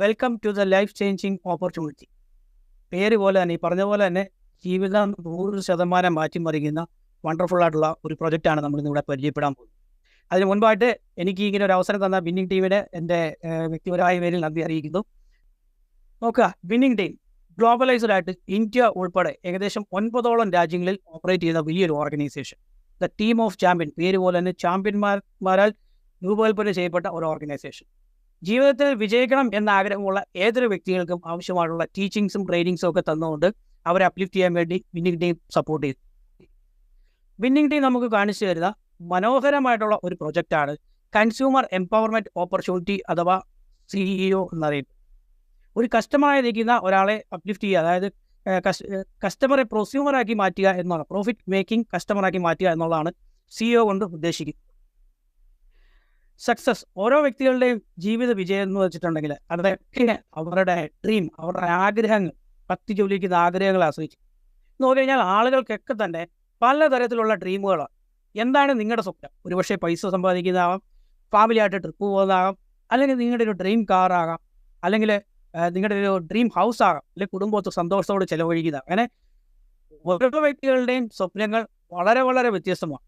Welcome to the life changing opportunity. പേര് പോലെ തന്നെ ഈ പറഞ്ഞ പോലെ തന്നെ ജീവിതം 100% മാറ്റിമറിക്കുന്ന വണ്ടർഫുൾ ആയിട്ടുള്ള ഒരു പ്രൊജക്റ്റാണ് നമ്മൾ ഇന്നിവിടെ പരിചയപ്പെടാൻ പോകുന്നത്. അതിന് മുൻപായിട്ട് എനിക്ക് ഇങ്ങനെ ഒരു അവസരം തന്ന വിന്നിംഗ് ടീമിന് എൻ്റെ വ്യക്തിപരമായ പേരിൽ നന്ദി അറിയിക്കുന്നു. നോക്കുക, വിന്നിംഗ് ടീം ഗ്ലോബലൈസ്ഡ് ആയിട്ട് ഇന്ത്യ ഉൾപ്പെടെ ഏകദേശം 9ഓളം രാജ്യങ്ങളിൽ ഓപ്പറേറ്റ് ചെയ്യുന്ന വലിയൊരു organisation. The team of champion, പേര് പോലെ തന്നെ ചാമ്പ്യന്മാരാൽ രൂപകൽപ്പന ചെയ്യപ്പെട്ട ഒരു ഓർഗനൈസേഷൻ. ജീവിതത്തിൽ വിജയിക്കണം എന്ന ആഗ്രഹമുള്ള ഏതൊരു വ്യക്തികൾക്കും ആവശ്യമായിട്ടുള്ള ടീച്ചിങ്സും ട്രെയിനിങ്സും ഒക്കെ തന്നുകൊണ്ട് അവരെ അപ്ലിഫ്റ്റ് ചെയ്യാൻ വേണ്ടി വിന്നിംഗ് ടീം സപ്പോർട്ട് ചെയ്തു. വിന്നിംഗ് ടീം നമുക്ക് കാണിച്ചു തരുന്ന മനോഹരമായിട്ടുള്ള ഒരു പ്രൊജക്റ്റാണ് കൺസ്യൂമർ എംപവർമെൻറ്റ് ഓപ്പർച്യൂണിറ്റി അഥവാ CEO എന്നറിയുന്നത്. ഒരു കസ്റ്റമറായി നിൽക്കുന്ന ഒരാളെ അപ്ലിഫ്റ്റ് ചെയ്യുക, അതായത് കസ്റ്റമറെ പ്രൊസ്യൂമറാക്കി മാറ്റുക എന്നാണ്, പ്രോഫിറ്റ് മേക്കിംഗ് കസ്റ്റമറാക്കി മാറ്റുക എന്നുള്ളതാണ് CEO കൊണ്ട് ഉദ്ദേശിക്കുന്നത്. സക്സസ്, ഓരോ വ്യക്തികളുടെയും ജീവിത വിജയം എന്ന് വെച്ചിട്ടുണ്ടെങ്കിൽ അവരുടെ ഡ്രീം, അവരുടെ ആഗ്രഹങ്ങൾ, കത്തി ജോലിക്കുന്ന ആഗ്രഹങ്ങളെ ആശ്രയിച്ച് നോക്കിക്കഴിഞ്ഞാൽ ആളുകൾക്കൊക്കെ തന്നെ പലതരത്തിലുള്ള ഡ്രീമുകളാണ്. എന്താണ് നിങ്ങളുടെ സ്വപ്നം? ഒരുപക്ഷെ പൈസ സമ്പാദിക്കുന്നതാകാം, ഫാമിലിയായിട്ട് ട്രിപ്പ് പോകുന്നതാകാം, അല്ലെങ്കിൽ നിങ്ങളുടെ ഒരു ഡ്രീം കാറാകാം, അല്ലെങ്കിൽ നിങ്ങളുടെ ഒരു ഡ്രീം ഹൗസ് ആകാം, അല്ലെങ്കിൽ കുടുംബത്തെ സന്തോഷത്തോടെ ചെലവഴിക്കുക. അങ്ങനെ ഓരോ വ്യക്തികളുടെയും സ്വപ്നങ്ങൾ വളരെ വളരെ വ്യത്യസ്തമാണ്.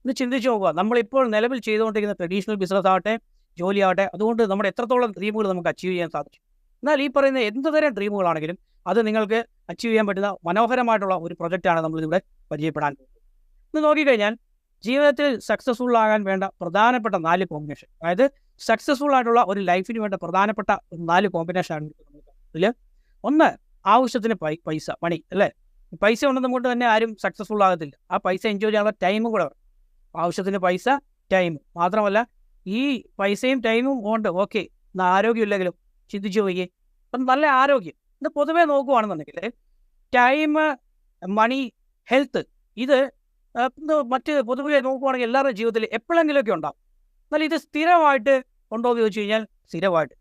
ഒന്ന് ചിന്തിച്ച് നോക്കുക, നമ്മളിപ്പോൾ നിലവിൽ ചെയ്തുകൊണ്ടിരിക്കുന്ന ട്രഡീഷണൽ ബിസിനസ് ആവട്ടെ, ജോലിയാവട്ടെ, അതുകൊണ്ട് നമ്മുടെ എത്രത്തോളം ഡ്രീമുകൾ നമുക്ക് അച്ചീവ് ചെയ്യാൻ സാധിച്ചു. എന്നാൽ ഈ പറയുന്ന എന്ത് തരം ഡ്രീമുകളാണെങ്കിലും അത് നിങ്ങൾക്ക് അച്ചീവ് ചെയ്യാൻ പറ്റുന്ന മനോഹരമായിട്ടുള്ള ഒരു പ്രൊജക്റ്റാണ് നമ്മളിവിടെ പരിചയപ്പെടാൻ പോകുന്നത്. ഇന്ന് നോക്കിക്കഴിഞ്ഞാൽ ജീവിതത്തിൽ സക്സസ്ഫുൾ ആകാൻ വേണ്ട പ്രധാനപ്പെട്ട 4 കോമ്പിനേഷൻ, അതായത് സക്സസ്ഫുൾ ആയിട്ടുള്ള ഒരു ലൈഫിന് വേണ്ട പ്രധാനപ്പെട്ട 4 കോമ്പിനേഷനാണ് ഇതിൽ. ഒന്ന്, ആവശ്യത്തിന് പൈസ, മണി, അല്ലേ? പൈസ ഉണ്ടെന്ന് കൊണ്ട് തന്നെ ആരും സക്സസ്ഫുൾ ആകത്തില്ല. ആ പൈസ എൻജോയ് ചെയ്യാനുള്ള ടൈമും കൂടെ വേണം. ആവശ്യത്തിന് പൈസ, ടൈം. മാത്രമല്ല ഈ പൈസയും ടൈമും കൊണ്ട് ഓക്കെ, ആരോഗ്യമില്ലെങ്കിലും ചിന്തിച്ചു പോയി, അപ്പം നല്ല ആരോഗ്യം. ഇത് പൊതുവേ നോക്കുകയാണെന്നുണ്ടെങ്കിൽ ടൈം, മണി, ഹെൽത്ത്, ഇത് മറ്റ് പൊതുവെ നോക്കുകയാണെങ്കിൽ എല്ലാവരുടെ ജീവിതത്തിൽ എപ്പോഴെങ്കിലുമൊക്കെ ഉണ്ടാകും. എന്നാൽ ഇത് സ്ഥിരമായിട്ട് ഉണ്ടോ എന്ന് ചോദിച്ചു കഴിഞ്ഞാൽ സ്ഥിരമായിട്ട്.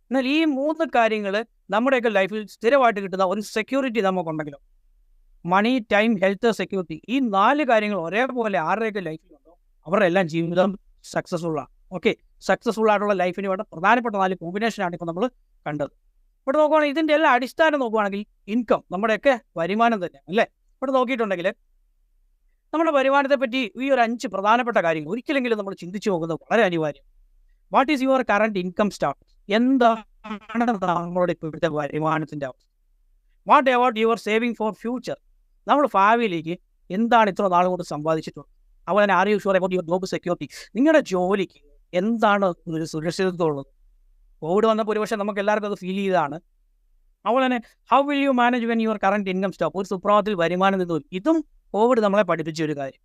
എന്നാൽ ഈ 3 കാര്യങ്ങൾ നമ്മുടെയൊക്കെ ലൈഫിൽ സ്ഥിരമായിട്ട് കിട്ടുന്ന ഒരു സെക്യൂരിറ്റി നമുക്കുണ്ടെങ്കിലും, മണി, ടൈം, ഹെൽത്ത്, സെക്യൂരിറ്റി, ഈ 4 കാര്യങ്ങൾ ഒരേപോലെ ആരുടെയൊക്കെ ലൈഫിലുണ്ടോ അവരുടെ എല്ലാം ജീവിതം സക്സസ്ഫുള്ളാണ്. ഓക്കെ, സക്സസ്ഫുൾ ആയിട്ടുള്ള ലൈഫിന് വേണ്ട പ്രധാനപ്പെട്ട 4 കോമ്പിനേഷനാണ് ഇപ്പോൾ നമ്മൾ കണ്ടത്. ഇവിടെ നോക്കുകയാണെങ്കിൽ ഇതിൻ്റെ എല്ലാം അടിസ്ഥാനം നോക്കുകയാണെങ്കിൽ ഇൻകം, നമ്മുടെയൊക്കെ വരുമാനം തന്നെയാണ്, അല്ലേ? ഇവിടെ നോക്കിയിട്ടുണ്ടെങ്കിൽ നമ്മുടെ വരുമാനത്തെ പറ്റി ഈ ഒരു 5 പ്രധാനപ്പെട്ട കാര്യങ്ങൾ ഒരിക്കലെങ്കിലും നമ്മൾ ചിന്തിച്ചു പോകുന്നത് വളരെ അനിവാര്യം. What is your current income status? എന്താണ് നമ്മളുടെ ഇപ്പോഴത്തെ വരുമാനത്തിൻ്റെ അവസ്ഥ? What about your saving for future? നമ്മൾ ഭാവിയിലേക്ക് എന്താണ് ഇത്ര നാൾ കൊണ്ട് സമ്പാദിച്ചിട്ടുള്ളത്? അതുപോലെ തന്നെ are you sure about your job security? നിങ്ങളുടെ ജോലിക്ക് എന്താണ് ഒരു സുരക്ഷിതത്വം ഉള്ളത്? കോവിഡ് വന്നപ്പോൾ ഒരുപക്ഷെ നമുക്ക് എല്ലാവർക്കും അത് ഫീൽ ചെയ്തതാണ്. അതുപോലെ തന്നെ how will you manage when your current income stop? ഒരു സുപ്രഭാതത്തിൽ വരുമാനം നിന്ന് വരും. ഇതും കോവിഡ് നമ്മളെ പഠിപ്പിച്ച ഒരു കാര്യം.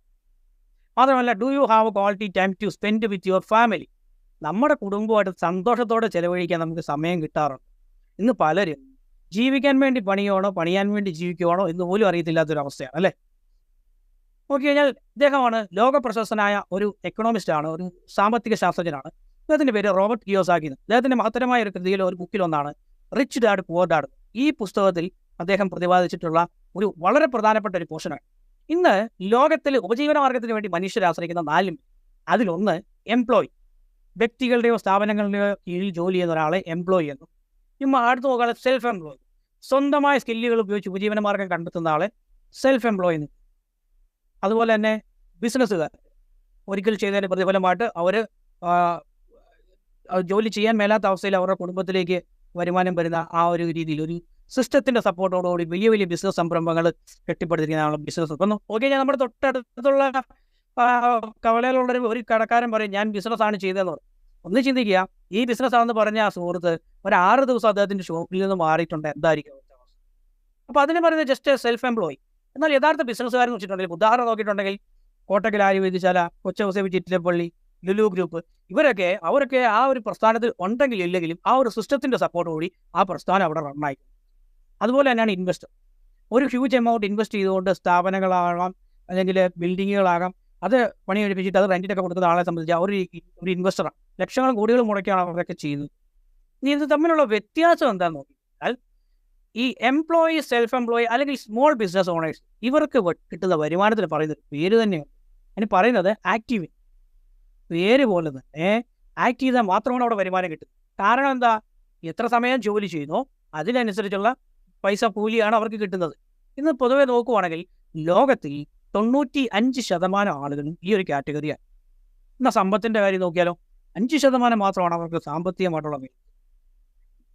മാത്രമല്ല, do you have quality time to spend with your family? നമ്മുടെ കുടുംബമായിട്ട് സന്തോഷത്തോടെ ചെലവഴിക്കാൻ നമുക്ക് സമയം കിട്ടാറുണ്ട്. ഇന്ന് പലരും ജീവിക്കാൻ വേണ്ടി പണിയാണോ, പണിയാൻ വേണ്ടി ജീവിക്കുവാണോ എന്ന് പോലും അറിയത്തില്ലാത്തൊരവസ്ഥയാണ്, അല്ലേ? നോക്കിക്കഴിഞ്ഞാൽ ഇദ്ദേഹമാണ് ലോക പ്രശസ്തനായ ഒരു എക്കണോമിസ്റ്റാണ്, ഒരു സാമ്പത്തിക ശാസ്ത്രജ്ഞനാണ്. അദ്ദേഹത്തിൻ്റെ പേര് റോബർട്ട് കിയോസാക്കി. അദ്ദേഹത്തിൻ്റെ മഹത്തരമായ ഒരു കൃതിയിൽ ഒരു ബുക്കിലൊന്നാണ് റിച്ച് ഡാഡ് പുവർ ഡാഡ്. ഈ പുസ്തകത്തിൽ അദ്ദേഹം പ്രതിപാദിച്ചിട്ടുള്ള ഒരു വളരെ പ്രധാനപ്പെട്ട ഒരു പോർഷനാണ്. ഇന്ന് ലോകത്തിൽ ഉപജീവന മാർഗത്തിന് വേണ്ടി മനുഷ്യരെ ആശ്രയിക്കുന്ന 4, അതിലൊന്ന് എംപ്ലോയി, വ്യക്തികളുടെയോ സ്ഥാപനങ്ങളുടെയോ കീഴിൽ ജോലി ചെയ്യുന്ന ഒരാളെ എംപ്ലോയി എന്നും, അടുത്ത് നോക്കുകയാൽ സെൽഫ് എംപ്ലോയി, സ്വന്തമായ സ്കില്ലുകൾ ഉപയോഗിച്ച് ഉപജീവന മാർഗം കണ്ടെത്തുന്ന ആളെ സെൽഫ് എംപ്ലോയി എന്നും. അതുപോലെ തന്നെ ബിസിനസ്സുകാർ ഒരിക്കൽ ചെയ്തതിൻ്റെ പ്രതിഫലമായിട്ട് അവർ ജോലി ചെയ്യാൻ മേലാത്ത അവസ്ഥയിൽ അവരുടെ കുടുംബത്തിലേക്ക് വരുമാനം വരുന്ന ആ ഒരു രീതിയിൽ ഒരു സിസ്റ്റത്തിൻ്റെ സപ്പോർട്ടോടുകൂടി വലിയ വലിയ ബിസിനസ് സംരംഭങ്ങൾ കെട്ടിപ്പടുത്തിരിക്കുന്നതാണ് ബിസിനസ്. അപ്പം ഓക്കെ, ഞാൻ നമ്മുടെ തൊട്ടടുത്തുള്ള കവലയിലുള്ള ഒരു കടക്കാരൻ പറയും ഞാൻ ബിസിനസ്സാണ് ചെയ്തതെന്ന് പറയും. ഒന്ന് ചിന്തിക്കുക, ഈ ബിസിനസ്സാണെന്ന് പറഞ്ഞ ആ സുഹൃത്ത് ഒരു 6 ദിവസം അദ്ദേഹത്തിൻ്റെ ഷോപ്പിൽ നിന്ന് മാറിയിട്ടുണ്ട്, എന്തായിരിക്കും അവസ്ഥ? അപ്പോൾ അതിന് പറയുന്നത് ജസ്റ്റ് സെൽഫ് എംപ്ലോയി. എന്നാൽ യഥാർത്ഥ ബിസിനസ്സുകാരെന്ന് വെച്ചിട്ടുണ്ടെങ്കിൽ, ഉദാഹരണം നോക്കിയിട്ടുണ്ടെങ്കിൽ കോട്ടക്കൽ ആര്യവൈദ്യശാല, കൊച്ചൗസേബി ചിറ്റിലപ്പള്ളി, ലുലു ഗ്രൂപ്പ്, അവരൊക്കെ ആ ഒരു പ്രസ്ഥാനത്തിൽ ഉണ്ടെങ്കിൽ ഇല്ലെങ്കിലും ആ ഒരു സിസ്റ്റത്തിൻ്റെ സപ്പോർട്ടോടുകൂടി ആ പ്രസ്ഥാനം അവിടെ റണ്ണായി. അതുപോലെ തന്നെയാണ് ഇൻവെസ്റ്റർ. ഒരു ഹ്യൂജ് എമൗണ്ട് ഇൻവെസ്റ്റ് ചെയ്തുകൊണ്ട് സ്ഥാപനങ്ങളാകാം, അല്ലെങ്കിൽ ബിൽഡിങ്ങുകളാകാം, അത് പണി കഴിപ്പിച്ചിട്ട് അത് റെൻറ്റിനൊക്കെ കൊടുക്കുന്ന ആളെ സംബന്ധിച്ച് ഒരു ഇൻവെസ്റ്ററാണ്. ലക്ഷങ്ങളും കോടികളും മുടക്കിയാണ് അവരൊക്കെ ചെയ്യുന്നത്. ഇനി ഇത് തമ്മിലുള്ള വ്യത്യാസം എന്താണെന്ന് നോക്കിയാൽ, ഈ എംപ്ലോയി, സെൽഫ് എംപ്ലോയി അല്ലെങ്കിൽ സ്മോൾ ബിസിനസ് ഓണേഴ്സ്, ഇവർക്ക് കിട്ടുന്ന വരുമാനത്തിന് പറയുന്നത് പേര് തന്നെയാണ്. അതിന് പറയുന്നത് ആക്റ്റീവ്. പേര് പോലെ തന്നെ ആക്ട് ചെയ്താൽ മാത്രമാണ് അവിടെ വരുമാനം കിട്ടുന്നത്. കാരണം എന്താ? എത്ര സമയം ജോലി ചെയ്യുന്നോ അതിനനുസരിച്ചുള്ള പൈസ കൂലിയാണ് അവർക്ക് കിട്ടുന്നത്. ഇന്ന് പൊതുവെ നോക്കുവാണെങ്കിൽ ലോകത്തിൽ 95% ആളുകളും ഈ ഒരു കാറ്റഗറിയാണ്. എന്നാൽ സമ്പത്തിൻ്റെ കാര്യം നോക്കിയാലോ, 5% മാത്രമാണ് അവർക്ക് സാമ്പത്തികമായിട്ടുള്ള വില.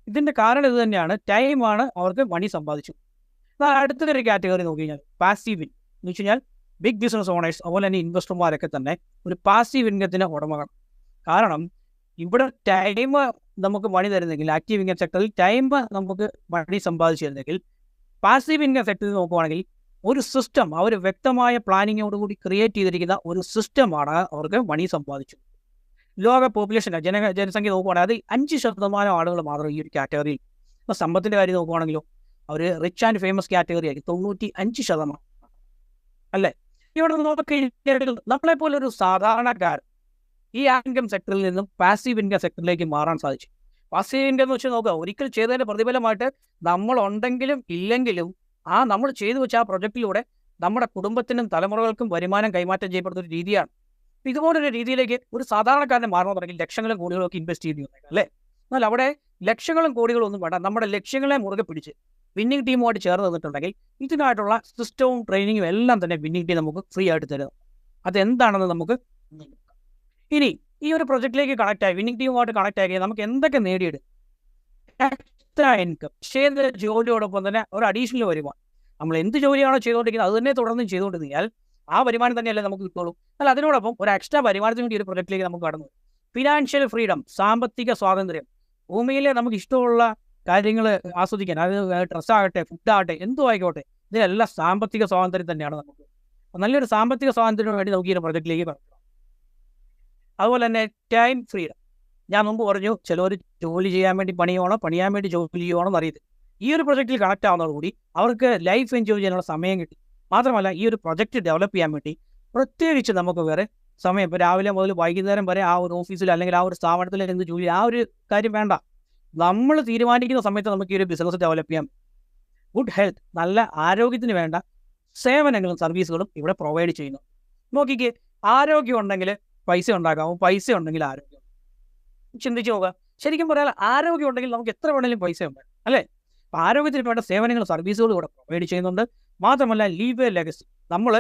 ഇതിൻ്റെ കാരണം ഇത് തന്നെയാണ്, ടൈമാണ് അവർക്ക് മണി സമ്പാദിച്ചു. എന്നാൽ അടുത്തൊരു കാറ്റഗറി നോക്കി കഴിഞ്ഞാൽ പാസീവ് ഇൻകം എന്ന് വെച്ച് കഴിഞ്ഞാൽ ബിഗ് ബിസിനസ് ഓണേഴ്സ് അതുപോലെ തന്നെ ഇൻവെസ്റ്റർമാരൊക്കെ തന്നെ ഒരു പാസീവ് ഇൻകത്തിന് ഉടമകൾ. കാരണം ഇവിടെ ടൈം നമുക്ക് മണി തരുന്നെങ്കിൽ, ആക്റ്റീവ് ഇൻകം സെക്ടറിൽ ടൈം നമുക്ക് മണി സമ്പാദിച്ചു തരുന്നെങ്കിൽ, പാസീവ് ഇൻകം സെക്ടറിൽ നോക്കുവാണെങ്കിൽ ഒരു സിസ്റ്റം, അവർ വ്യക്തമായ പ്ലാനിങ്ങോടുകൂടി ക്രിയേറ്റ് ചെയ്തിരിക്കുന്ന ഒരു സിസ്റ്റമാണ് അവർക്ക് മണി സമ്പാദിച്ചു. ലോക പോപ്പുലേഷൻ ജനസംഖ്യ നോക്കുവാണെങ്കിൽ അത് 5% ആളുകൾ മാത്രം ഈ ഒരു കാറ്റഗറിയിൽ. ഇപ്പോൾ സമ്പത്തിൻ്റെ കാര്യം നോക്കുവാണെങ്കിലോ അവർ റിച്ച് ആൻഡ് ഫേമസ് കാറ്റഗറി ആയിരിക്കും, 95%. അല്ലേ? ഇവിടെ നോക്കിക്കഴിഞ്ഞാൽ നമ്മളെപ്പോലെ ഒരു സാധാരണക്കാരൻ ഈ ഇൻകം സെക്ടറിൽ നിന്നും പാസീവ് ഇൻകം സെക്ടറിലേക്ക് മാറാൻ സാധിച്ചു. പാസീവ് ഇൻകം എന്ന് വെച്ചാൽ നോക്കുക, ഒരിക്കൽ ചെയ്തതിൻ്റെ പ്രതിഫലമായിട്ട് നമ്മളുണ്ടെങ്കിലും ഇല്ലെങ്കിലും നമ്മൾ ചെയ്തു വെച്ച ആ പ്രൊജക്റ്റിലൂടെ നമ്മുടെ കുടുംബത്തിനും തലമുറകൾക്കും വരുമാനം കൈമാറ്റം ചെയ്യപ്പെടുന്ന ഒരു രീതിയാണ്. ഇതുപോലൊരു രീതിയിലേക്ക് ഒരു സാധാരണക്കാരനെ മാറണമെന്നുണ്ടെങ്കിൽ ലക്ഷങ്ങളും കോടികളും ഒക്കെ ഇൻവെസ്റ്റ് ചെയ്തു അല്ലേ? എന്നാൽ അവിടെ ലക്ഷങ്ങളും കോടികളും ഒന്നും വേണ്ട, നമ്മുടെ ലക്ഷ്യങ്ങളെ മുറുകെ പിടിച്ച് വിന്നിംഗ് ടീമുമായിട്ട് ചേർന്ന് നിന്നിട്ടുണ്ടെങ്കിൽ ഇതിനായിട്ടുള്ള സിസ്റ്റവും ട്രെയിനിങ്ങും എല്ലാം തന്നെ വിന്നിംഗ് ടീം നമുക്ക് ഫ്രീ ആയിട്ട് തരുന്നത്. അതെന്താണെന്ന് നമുക്ക് ഇനി ഈ ഒരു പ്രൊജക്റ്റിലേക്ക് കണക്ട് ആയി വിന്നിംഗ് ടീമുമായിട്ട് കണക്ട് ആയി നമുക്ക് എന്തൊക്കെ നേടിയെടുക്കും? എക്സ്ട്രാ ഇൻകം, ചെയ്ത ജോലിയോടൊപ്പം തന്നെ ഒരു അഡീഷണൽ വരുമാനം. നമ്മൾ എന്ത് ജോലിയാണോ ചെയ്തുകൊണ്ടിരിക്കുന്നത് അത് തന്നെ തുടർന്നും ചെയ്തുകൊണ്ടിരുന്നാൽ ആ വരുമാനം തന്നെയല്ലേ നമുക്ക് കിട്ടുള്ളൂ. എന്നാൽ അതിനോടൊപ്പം ഒരു എക്സ്ട്രാ വരുമാനത്തിന് വേണ്ടി ഒരു പ്രൊജക്റ്റിലേക്ക് നമുക്ക് കടന്നു. ഫിനാൻഷ്യൽ ഫ്രീഡം, സാമ്പത്തിക സ്വാതന്ത്ര്യം. ഭൂമിയിലെ നമുക്ക് ഇഷ്ടമുള്ള കാര്യങ്ങൾ ആസ്വദിക്കാൻ, അത് ഡ്രസ്സാകട്ടെ, ഫുഡാകട്ടെ, എന്തും ആയിക്കോട്ടെ, ഇതിനെല്ലാം സാമ്പത്തിക സ്വാതന്ത്ര്യം തന്നെയാണ് നമുക്ക്. നല്ലൊരു സാമ്പത്തിക സ്വാതന്ത്ര്യത്തിന് വേണ്ടി നമുക്ക് ഈ ഒരു പ്രൊജക്റ്റിലേക്ക് കടക്കണം. അതുപോലെ തന്നെ ടൈം ഫ്രീഡം. ഞാൻ മുമ്പ് പറഞ്ഞു, ചിലർ ജോലി ചെയ്യാൻ വേണ്ടി പണിയാണോ, പണിയാൻ വേണ്ടി ജോലി ചെയ്യുവാണോ എന്നറിയത്. ഈ ഒരു പ്രൊജക്റ്റിൽ കണക്ട് ആവുന്നതോടുകൂടി അവർക്ക് ലൈഫ് എൻജോയ് ചെയ്യാനുള്ള സമയം കിട്ടി. മാത്രമല്ല ഈ ഒരു പ്രൊജക്റ്റ് ഡെവലപ്പ് ചെയ്യാൻ വേണ്ടി പ്രത്യേകിച്ച് നമുക്ക് വേറെ സമയം, ഇപ്പോൾ രാവിലെ മുതൽ വൈകുന്നേരം വരെ ആ ഒരു ഓഫീസിൽ അല്ലെങ്കിൽ ആ ഒരു സ്ഥാപനത്തിൽ എന്ത് ജോലി, ആ ഒരു കാര്യം വേണ്ട. നമ്മൾ തീരുമാനിക്കുന്ന സമയത്ത് നമുക്ക് ഈ ഒരു ബിസിനസ് ഡെവലപ്പ് ചെയ്യാം. ഗുഡ് ഹെൽത്ത്, നല്ല ആരോഗ്യത്തിന് വേണ്ട സേവനങ്ങളും സർവീസുകളും ഇവിടെ പ്രൊവൈഡ് ചെയ്യുന്നു. നോക്കിക്കേ, ആരോഗ്യം ഉണ്ടെങ്കിൽ പൈസ ഉണ്ടാക്കാവും, പൈസ ഉണ്ടെങ്കിൽ ആരോഗ്യം. ചിന്തിച്ച് നോക്കുക, ശരിക്കും പറയാൻ ആരോഗ്യം ഉണ്ടെങ്കിൽ നമുക്ക് എത്ര വേണമെങ്കിലും പൈസ ഉണ്ട് അല്ലേ? അപ്പോൾ ആരോഗ്യത്തിന് വേണ്ട സേവനങ്ങളും സർവീസുകളും ഇവിടെ പ്രൊവൈഡ് ചെയ്യുന്നുണ്ട്. മാത്രമല്ല ലീവ് എ ലെഗസി, നമ്മൾ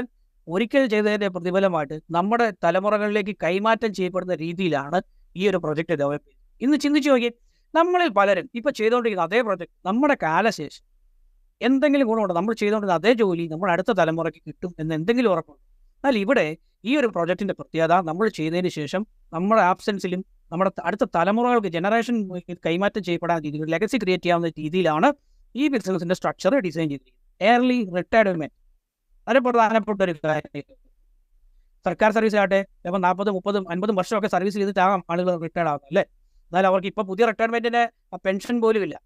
ഒരിക്കൽ ചെയ്തതിൻ്റെ പ്രതിഫലമായിട്ട് നമ്മുടെ തലമുറകളിലേക്ക് കൈമാറ്റം ചെയ്യപ്പെടുന്ന രീതിയിലാണ് ഈ ഒരു പ്രൊജക്റ്റ് ഡെവലപ്പ് ചെയ്യുന്നത്. ഇന്ന് ചിന്തിച്ച് നോക്കി, നമ്മളിൽ പലരും ഇപ്പോൾ ചെയ്തുകൊണ്ടിരിക്കുന്ന അതേ പ്രൊജക്റ്റ് നമ്മുടെ കാലശേഷം എന്തെങ്കിലും ഗുണമുണ്ട്, നമ്മൾ ചെയ്തുകൊണ്ടിരുന്ന അതേ ജോലി നമ്മുടെ അടുത്ത തലമുറയ്ക്ക് കിട്ടും എന്ന് എന്തെങ്കിലും ഉറപ്പുണ്ട്? എന്നാൽ ഇവിടെ ഈ ഒരു പ്രൊജക്റ്റിൻ്റെ പ്രത്യേകത, നമ്മൾ ചെയ്തതിന് ശേഷം നമ്മുടെ ആബ്സെൻസിലും നമ്മുടെ അടുത്ത തലമുറകൾക്ക് ജനറേഷൻ കൈമാറ്റം ചെയ്യപ്പെടാൻ രീതിയിൽ ലെഗസി ക്രിയേറ്റ് ചെയ്യാവുന്ന രീതിയിലാണ് ഈ ബിസിനസിൻ്റെ സ്ട്രക്ചർ ഡിസൈൻ ചെയ്തിരിക്കുന്നത്. ഏർലി റിട്ടയർമെൻറ്റ് വളരെ പ്രധാനപ്പെട്ട ഒരു കാര്യം. സർക്കാർ സർവീസ് ആകട്ടെ, ഇപ്പോൾ 40, 30, 50 വർഷമൊക്കെ സർവീസ് ചെയ്തിട്ടാകാം ആളുകൾ റിട്ടയർഡ് ആകുന്നത് അല്ലേ? എന്നാൽ അവർക്ക് ഇപ്പോൾ പുതിയ റിട്ടയർമെൻറ്റിന് പെൻഷൻ പോലും ഇല്ല.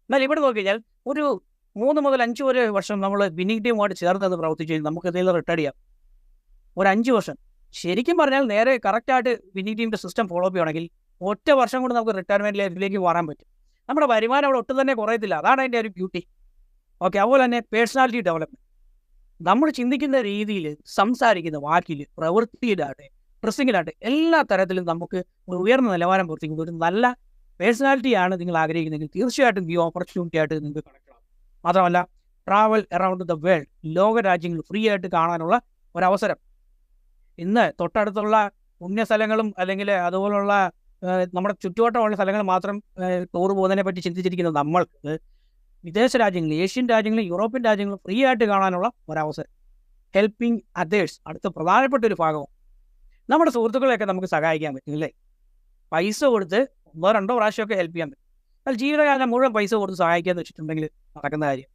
എന്നാൽ ഇവിടെ നോക്കി കഴിഞ്ഞാൽ ഒരു 3 മുതൽ 5 വർഷം നമ്മൾ വിന്നിംഗ് ടീമുമായിട്ട് ചേർന്ന് പ്രവർത്തിച്ച് നമുക്ക് എന്തെങ്കിലും റിട്ടയർ ചെയ്യാം. ഒരു 5 വർഷം ശരിക്കും പറഞ്ഞാൽ നേരെ കറക്റ്റായിട്ട് വിന്നിംഗ് ടീമിൻ്റെ സിസ്റ്റം ഫോളോ അപ്പ് ചെയ്യുകയാണെങ്കിൽ ഒറ്റ വർഷം കൊണ്ട് നമുക്ക് റിട്ടയർമെൻറ്റ് ലൈഫിലേക്ക് മാറാൻ പറ്റും. നമ്മുടെ വരുമാനം അവിടെ ഒട്ടും തന്നെ കുറയത്തില്ല. അതാണ് അതിൻ്റെ ഒരു ബ്യൂട്ടി. ഓക്കെ, അതുപോലെ തന്നെ പേഴ്സണാലിറ്റി ഡെവലപ്മെൻറ്റ്. നമ്മൾ ചിന്തിക്കുന്ന രീതിയിൽ, സംസാരിക്കുന്ന വാക്കിൽ, പ്രവൃത്തിയിലാകട്ടെ, ഡ്രസ്സിങ്ങിലാകട്ടെ, എല്ലാ തരത്തിലും നമുക്ക് ഒരു ഉയർന്ന നിലവാരം പുറത്തേക്കുന്നത് ഒരു നല്ല പേഴ്സണാലിറ്റിയാണ് നിങ്ങൾ ആഗ്രഹിക്കുന്നതെങ്കിൽ തീർച്ചയായിട്ടും ഈ ഓപ്പർച്യൂണിറ്റി ആയിട്ട് നിങ്ങൾക്ക് കണക്ട് ആവും. മാത്രമല്ല ട്രാവൽ അറൗണ്ട് ദ വേൾഡ്, ലോക രാജ്യങ്ങൾ ഫ്രീ ആയിട്ട് കാണാനുള്ള ഒരവസരം. ഇന്ന് തൊട്ടടുത്തുള്ള പുണ്യസ്ഥലങ്ങളും അല്ലെങ്കിൽ അതുപോലുള്ള നമ്മുടെ ചുറ്റുവട്ടമുള്ള സ്ഥലങ്ങൾ മാത്രം ടൂർ പോകുന്നതിനെ പറ്റി ചിന്തിച്ചിരിക്കുന്ന നമ്മൾക്ക് വിദേശ രാജ്യങ്ങൾ, ഏഷ്യൻ രാജ്യങ്ങളും യൂറോപ്യൻ രാജ്യങ്ങളും ഫ്രീ ആയിട്ട് കാണാനുള്ള ഒരവസരം. ഹെൽപ്പിംഗ് അതേഴ്സ് അടുത്ത പ്രധാനപ്പെട്ട ഒരു ഭാഗവും. നമ്മുടെ സുഹൃത്തുക്കളെയൊക്കെ നമുക്ക് സഹായിക്കാൻ പറ്റും അല്ലേ? പൈസ കൊടുത്ത് 1-2 പ്രാവശ്യമൊക്കെ ഹെൽപ്പ് ചെയ്യാൻ പറ്റും. എന്നാൽ ജീവിതകാലം മുഴുവൻ പൈസ കൊടുത്ത് സഹായിക്കാന്ന് വെച്ചിട്ടുണ്ടെങ്കിൽ നടക്കുന്ന കാര്യം.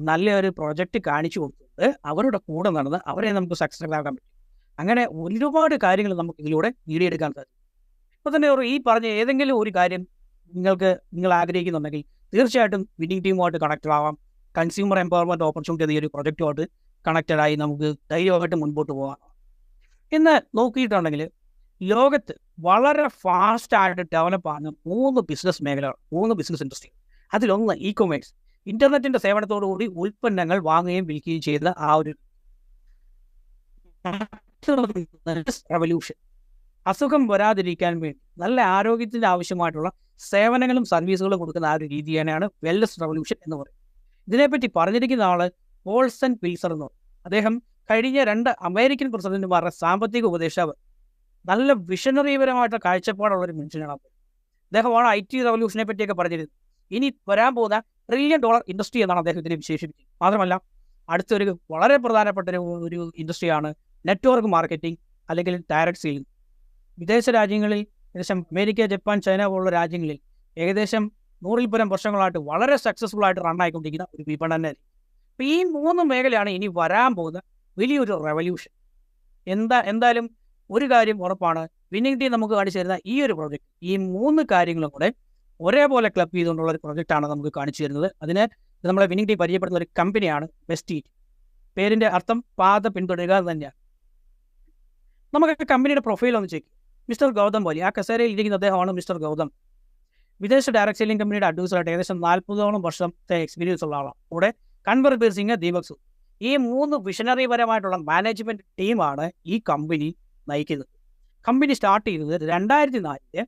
നല്ലൊരു പ്രോജക്റ്റ് കാണിച്ചു കൊടുത്തിട്ട് അവരുടെ കൂടെ നടന്ന് അവരെ നമുക്ക് സക്സസ് ആക്കാൻ പറ്റും. അങ്ങനെ ഒരുപാട് കാര്യങ്ങൾ നമുക്ക് ഇതിലൂടെ നേടിയെടുക്കാൻ സാധിക്കും. ഇപ്പോൾ തന്നെ ഈ പറഞ്ഞ ഏതെങ്കിലും ഒരു കാര്യം നിങ്ങൾ ആഗ്രഹിക്കുന്നുണ്ടെങ്കിൽ തീർച്ചയായിട്ടും വിന്നിംഗ് ടീമുമായിട്ട് കണക്റ്റഡ് ആവാം. കൺസ്യൂമർ എംപവർമെൻറ്റ് ഓപ്പർച്യൂണിറ്റി ഈ ഒരു പ്രൊജക്റ്റുമായിട്ട് കണക്റ്റഡ് ആയി നമുക്ക് ധൈര്യമായിട്ട് മുൻപോട്ട് പോകാം. ഇന്ന് നോക്കിയിട്ടുണ്ടെങ്കിൽ ലോകത്ത് വളരെ ഫാസ്റ്റായിട്ട് ഡെവലപ്പ് ആകുന്ന 3 ബിസിനസ് മേഖലകൾ, 3 ബിസിനസ് ഇൻഡസ്ട്രി. അതിലൊന്ന് ഇ കൊമേഴ്സ്, ഇൻ്റർനെറ്റിൻ്റെ സേവനത്തോടുകൂടി ഉൽപ്പന്നങ്ങൾ വാങ്ങുകയും വിൽക്കുകയും ചെയ്യുന്ന ആ ഒരു റെവല്യൂഷൻ. അസുഖം വരാതിരിക്കാൻ വേണ്ടി നല്ല ആരോഗ്യത്തിന് ആവശ്യമായിട്ടുള്ള സേവനങ്ങളും സർവീസുകളും കൊടുക്കുന്ന ആ ഒരു രീതി തന്നെയാണ് വെൽനസ് റവല്യൂഷൻ എന്ന് പറയുന്നത്. ഇതിനെപ്പറ്റി പറഞ്ഞിരിക്കുന്ന ആള് പോൾസൺ പിൽസർ എന്ന് പറയും. അദ്ദേഹം കഴിഞ്ഞ 2 അമേരിക്കൻ പ്രസിഡന്റുമാരുടെ സാമ്പത്തിക ഉപദേഷ്ടാവ്. നല്ല വിഷണറിപരമായിട്ടുള്ള കാഴ്ചപ്പാടുള്ള ഒരു മനുഷ്യനാണ് അദ്ദേഹം. അദ്ദേഹമാണ് IT റവല്യൂഷനെ പറ്റിയൊക്കെ പറഞ്ഞിരുന്നത്. ഇനി വരാൻ പോകുന്ന $1 ട്രില്യൺ ഇൻഡസ്ട്രി എന്നാണ് അദ്ദേഹം ഇതിനെ വിശേഷിപ്പിച്ചത്. മാത്രമല്ല അടുത്തൊരു വളരെ പ്രധാനപ്പെട്ട ഒരു ഇൻഡസ്ട്രിയാണ് നെറ്റ്വർക്ക് മാർക്കറ്റിംഗ് അല്ലെങ്കിൽ ഡയറക്റ്റ് സെയിലിംഗ്. വിദേശ രാജ്യങ്ങളിൽ ഏകദേശം അമേരിക്ക, ജപ്പാൻ, ചൈന പോലുള്ള രാജ്യങ്ങളിൽ ഏകദേശം 100-ൽ പരം വർഷങ്ങളായിട്ട് വളരെ സക്സസ്ഫുൾ ആയിട്ട് റൺ ആയിക്കൊണ്ടിരിക്കുന്ന ഒരു വിപണന. അപ്പോൾ ഈ 3 മേഖലയാണ് ഇനി വരാൻ പോകുന്ന വലിയൊരു റെവല്യൂഷൻ. എന്തായാലും ഒരു കാര്യം ഉറപ്പാണ്, വിന്നിംഗ് ടീം നമുക്ക് കാണിച്ചു തരുന്ന ഈ ഒരു പ്രോജക്റ്റ് ഈ 3 കാര്യങ്ങളും കൂടെ ഒരേപോലെ ക്ലബ് ചെയ്തുകൊണ്ടുള്ള ഒരു പ്രോജക്റ്റാണ് നമുക്ക് കാണിച്ചു തരുന്നത്. അതിന് നമ്മളെ വിന്നിംഗ് ടീം പരിചയപ്പെടുന്ന ഒരു കമ്പനിയാണ് വെസ്റ്റീജ്. പേരിൻ്റെ അർത്ഥം പാത പിന്തുടരുക എന്ന് തന്നെയാണ്. നമുക്ക് കമ്പനിയുടെ പ്രൊഫൈൽ ഒന്ന് ചെക്ക്. മിസ്റ്റർ ഗൗതം പോലെ ആ കസേരയിൽ ഇരിക്കുന്ന അദ്ദേഹമാണ് മിസ്റ്റർ ഗൗതം. വിദേശ ഡയറക്ട് സെയിലിംഗ് കമ്പനിയുടെ അഡ്വൈസറായിട്ട് ഏകദേശം 40ഓളം വർഷത്തെ എക്സ്പീരിയൻസ് ഉള്ള ആളാണ്. കൂടെ കൺവർബീർ സിംഗ്, ദീപക് സു, ഈ 3 വിഷണറിപരമായിട്ടുള്ള മാനേജ്മെൻറ്റ് ടീമാണ് ഈ കമ്പനി നയിക്കുന്നത്. കമ്പനി സ്റ്റാർട്ട് ചെയ്തത് 2004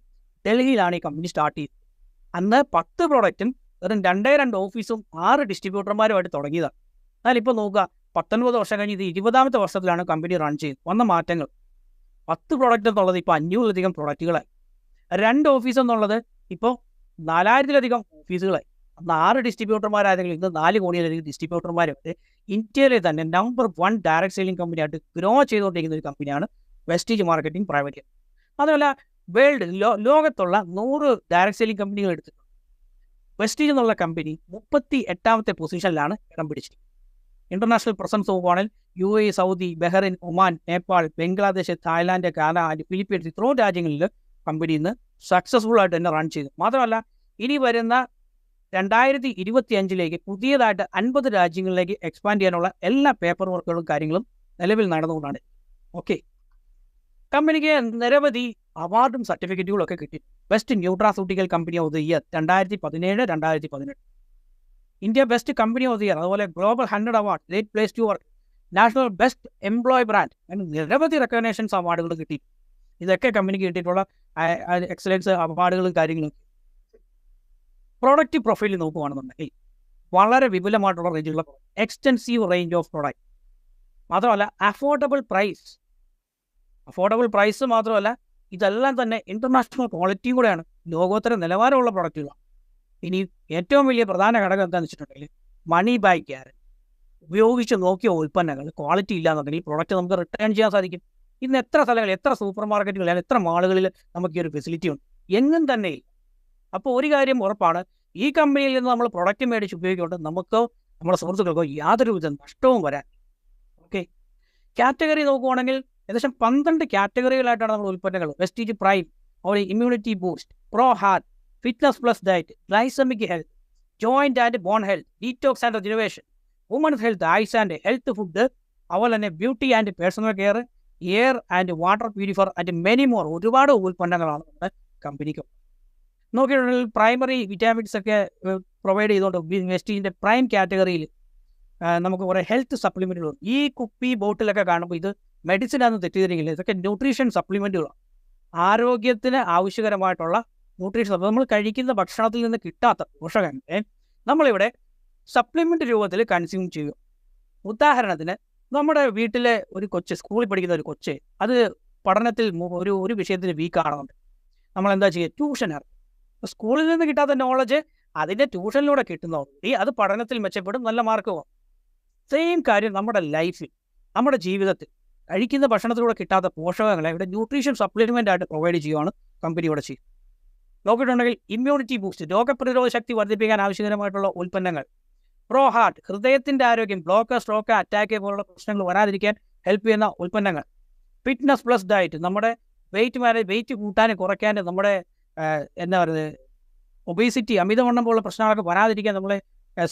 ഡൽഹിയിലാണ് ഈ കമ്പനി സ്റ്റാർട്ട് ചെയ്തത്. അന്ന് 10 പ്രോഡക്റ്റും വെറും 2 ഓഫീസും 6 ഡിസ്ട്രിബ്യൂട്ടർമാരുമായിട്ട് തുടങ്ങിയതാണ്. എന്നാൽ ഇപ്പോൾ നോക്കുക, 19 വർഷം കഴിഞ്ഞ് ഇത് 20ാമത്തെ വർഷത്തിലാണ് കമ്പനി റൺ ചെയ്യുന്നത്. വന്ന മാറ്റങ്ങൾ 10 പ്രോഡക്റ്റ് എന്നുള്ളത് ഇപ്പോൾ 500-ലധികം പ്രോഡക്റ്റുകളായി. 2 ഓഫീസ് എന്നുള്ളത് ഇപ്പോൾ 4000-ലധികം ഓഫീസുകളായി. അന്ന് 6 ഡിസ്ട്രിബ്യൂട്ടർമാരായതെങ്കിൽ ഇന്ന് 4 കോടിയിലധികം ഡിസ്ട്രിബ്യൂട്ടർമാരും. നമ്പർ 1 ഡയറക്ട് സെയിലിംഗ് കമ്പനിയായിട്ട് ഗ്രോ ചെയ്തുകൊണ്ടിരിക്കുന്ന ഒരു കമ്പനിയാണ് വെസ്റ്റീജ് മാർക്കറ്റിംഗ് പ്രൈവറ്റ്. അതുപോലെ ലോകത്തുള്ള 100 ഡയറക്ട് സെയിലിംഗ് കമ്പനികൾ എടുത്തിട്ടുണ്ട്. വെസ്റ്റീജ് എന്നുള്ള കമ്പനി 38ാമത്തെ പൊസിഷനിലാണ് ഇടം പിടിച്ചിരിക്കുന്നത്. ഇന്റർനാഷണൽ പ്രസൻസ് നോക്കുകയാണെങ്കിൽ UAE, Saudi, Bahrain, Oman, Nepal, Bangladesh, Thailand, Canada, Philippines ഇത്രയും രാജ്യങ്ങളിൽ കമ്പനി ഇന്ന് സക്സസ്ഫുൾ ആയിട്ട് തന്നെ റൺ ചെയ്തു. മാത്രമല്ല ഇനി വരുന്ന 2025 പുതിയതായിട്ട് 50 രാജ്യങ്ങളിലേക്ക് എക്സ്പാൻഡ് ചെയ്യാനുള്ള എല്ലാ പേപ്പർ വർക്കുകളും കാര്യങ്ങളും നിലവിൽ നടന്നുകൊണ്ടാണ്. ഓക്കെ, കമ്പനിക്ക് നിരവധി അവാർഡും സർട്ടിഫിക്കറ്റുകളും ഒക്കെ കിട്ടി. Best nutraceutical company of the year 2017, 2018. India best company of the year, അതുപോലെ global 100 award, great place to work, national best employ brand, അങ്ങനെ നിരവധി റെക്കഗ്നേഷൻസ് അവാർഡുകൾ കിട്ടി. ഇതൊക്കെ കമ്പനിക്ക് കിട്ടിയിട്ടുള്ള എക്സലൻസ് അവാർഡുകളും കാര്യങ്ങളും. പ്രോഡക്റ്റ് പ്രൊഫൈലിൽ നോക്കുകയാണെന്നുണ്ടെങ്കിൽ വളരെ വിപുലമായിട്ടുള്ള റേഞ്ചുള്ള എക്സ്റ്റെൻസീവ് റേഞ്ച് ഓഫ് പ്രോഡക്റ്റ്. മാത്രമല്ല അഫോർഡബിൾ പ്രൈസ് മാത്രമല്ല, ഇതെല്ലാം തന്നെ ഇൻ്റർനാഷണൽ ക്വാളിറ്റിയും കൂടെയാണ്. ലോകോത്തര നിലവാരമുള്ള പ്രൊഡക്റ്റുകളാണ്. ഇനി ഏറ്റവും വലിയ പ്രധാന ഘടകം എന്താണെന്ന് വെച്ചിട്ടുണ്ടെങ്കിൽ മണി ബാക്ക് ഗ്യാരണ്ടി. ഉപയോഗിച്ച് നോക്കിയ ഉൽപ്പന്നങ്ങൾ ക്വാളിറ്റി ഇല്ലാന്നുണ്ടെങ്കിൽ പ്രൊഡക്റ്റ് നമുക്ക് റിട്ടേൺ ചെയ്യാൻ സാധിക്കും. ഇന്ന് എത്ര സ്ഥലങ്ങളിൽ, എത്ര സൂപ്പർ മാർക്കറ്റുകളിൽ, എത്ര മാളുകളിൽ നമുക്ക് ഈ ഒരു ഫെസിലിറ്റി ഉണ്ട്, എങ്ങും തന്നെ ഇല്ല. അപ്പോൾ ഒരു കാര്യം ഉറപ്പാണ്, ഈ കമ്പനിയിൽ നിന്ന് നമ്മൾ പ്രൊഡക്റ്റ് മേടിച്ച് ഉപയോഗിക്കുന്നുണ്ട് നമുക്കോ നമ്മുടെ സുഹൃത്തുക്കൾക്കോ യാതൊരുവിധ നഷ്ടവും വരാൻ. ഓക്കെ, കാറ്റഗറി നോക്കുവാണെങ്കിൽ ഏകദേശം 12 കാറ്റഗറികളായിട്ടാണ് നമ്മുടെ ഉൽപ്പന്നങ്ങൾ. വെസ്റ്റീജ് പ്രൈം, അതുപോലെ immunity boost, pro heart, fitness plus diet, glycemic health, joint and bone health, detox and rejuvenation, women's health, eyes and health food, അതുപോലെ തന്നെ beauty and personal care, air and water purifier and many more. ഒരുപാട് ഉൽപ്പന്നങ്ങളാണ് നമ്മുടെ കമ്പനിക്ക്. നോക്കിയിട്ടുണ്ടെങ്കിൽ primary vitamins ഒക്കെ provide ചെയ്തുകൊണ്ട് വെസ്റ്റീജിൻ്റെ പ്രൈം കാറ്റഗറിയിൽ നമുക്ക് കുറേ ഹെൽത്ത് സപ്ലിമെൻറ്റുകളും. ഈ കുപ്പി ബോട്ടിലൊക്കെ കാണുമ്പോൾ ഇത് മെഡിസിനാണെന്ന് തെറ്റിദ്ധരിക്കില്ല, ഇതൊക്കെ ന്യൂട്രീഷൻ സപ്ലിമെൻറ്റുകളാണ്. ആരോഗ്യത്തിന് ആവശ്യകരമായിട്ടുള്ള ന്യൂട്രീഷൻ, നമ്മൾ കഴിക്കുന്ന ഭക്ഷണത്തിൽ നിന്ന് കിട്ടാത്ത പോഷകങ്ങളെ നമ്മളിവിടെ സപ്ലിമെൻ്റ് രൂപത്തിൽ കൺസ്യൂം ചെയ്യും. ഉദാഹരണത്തിന് നമ്മുടെ വീട്ടിലെ ഒരു കൊച്ച്, സ്കൂളിൽ പഠിക്കുന്ന ഒരു കൊച്ച്, അത് പഠനത്തിൽ ഒരു വിഷയത്തിൽ വീക്കാണെന്നുണ്ട്, നമ്മളെന്താ ചെയ്യുക? ട്യൂഷൻ ഇറങ്ങും. സ്കൂളിൽ നിന്ന് കിട്ടാത്ത നോളജ് അതിൻ്റെ ട്യൂഷനിലൂടെ കിട്ടുന്നതോടുകൂടി അത് പഠനത്തിൽ മെച്ചപ്പെടും, നല്ല മാർക്ക് പോകും. സെയിം കാര്യം നമ്മുടെ ലൈഫിൽ, നമ്മുടെ ജീവിതത്തിൽ കഴിക്കുന്ന ഭക്ഷണത്തിലൂടെ കിട്ടാത്ത പോഷകങ്ങളെ ഇവിടെ ന്യൂട്രീഷൻ സപ്ലിമെൻ്റ് ആയിട്ട് പ്രൊവൈഡ് ചെയ്യുകയാണ് കമ്പനിയോടെ ചെയ്യും. നോക്കിയിട്ടുണ്ടെങ്കിൽ ഇമ്മ്യൂണിറ്റി ബൂസ്റ്റ്, രോഗപ്രതിരോധ ശക്തി വർദ്ധിപ്പിക്കാൻ ആവശ്യകരമായിട്ടുള്ള ഉൽപ്പന്നങ്ങൾ. പ്രോ ഹാർട്ട്, ഹൃദയത്തിൻ്റെ ആരോഗ്യം, ബ്ലോക്ക്, സ്ട്രോക്ക്, അറ്റാക്ക് പോലുള്ള പ്രശ്നങ്ങൾ വരാതിരിക്കാൻ ഹെൽപ്പ് ചെയ്യുന്ന ഉൽപ്പന്നങ്ങൾ. ഫിറ്റ്നസ് പ്ലസ് ഡയറ്റ്, നമ്മുടെ വെയിറ്റ് കൂട്ടാനും കുറയ്ക്കാനും, നമ്മുടെ എന്താ പറയുന്നത്, ഒബേസിറ്റി, അമിതവണ്ണം പോലുള്ള പ്രശ്നങ്ങളൊക്കെ വരാതിരിക്കാൻ നമ്മളെ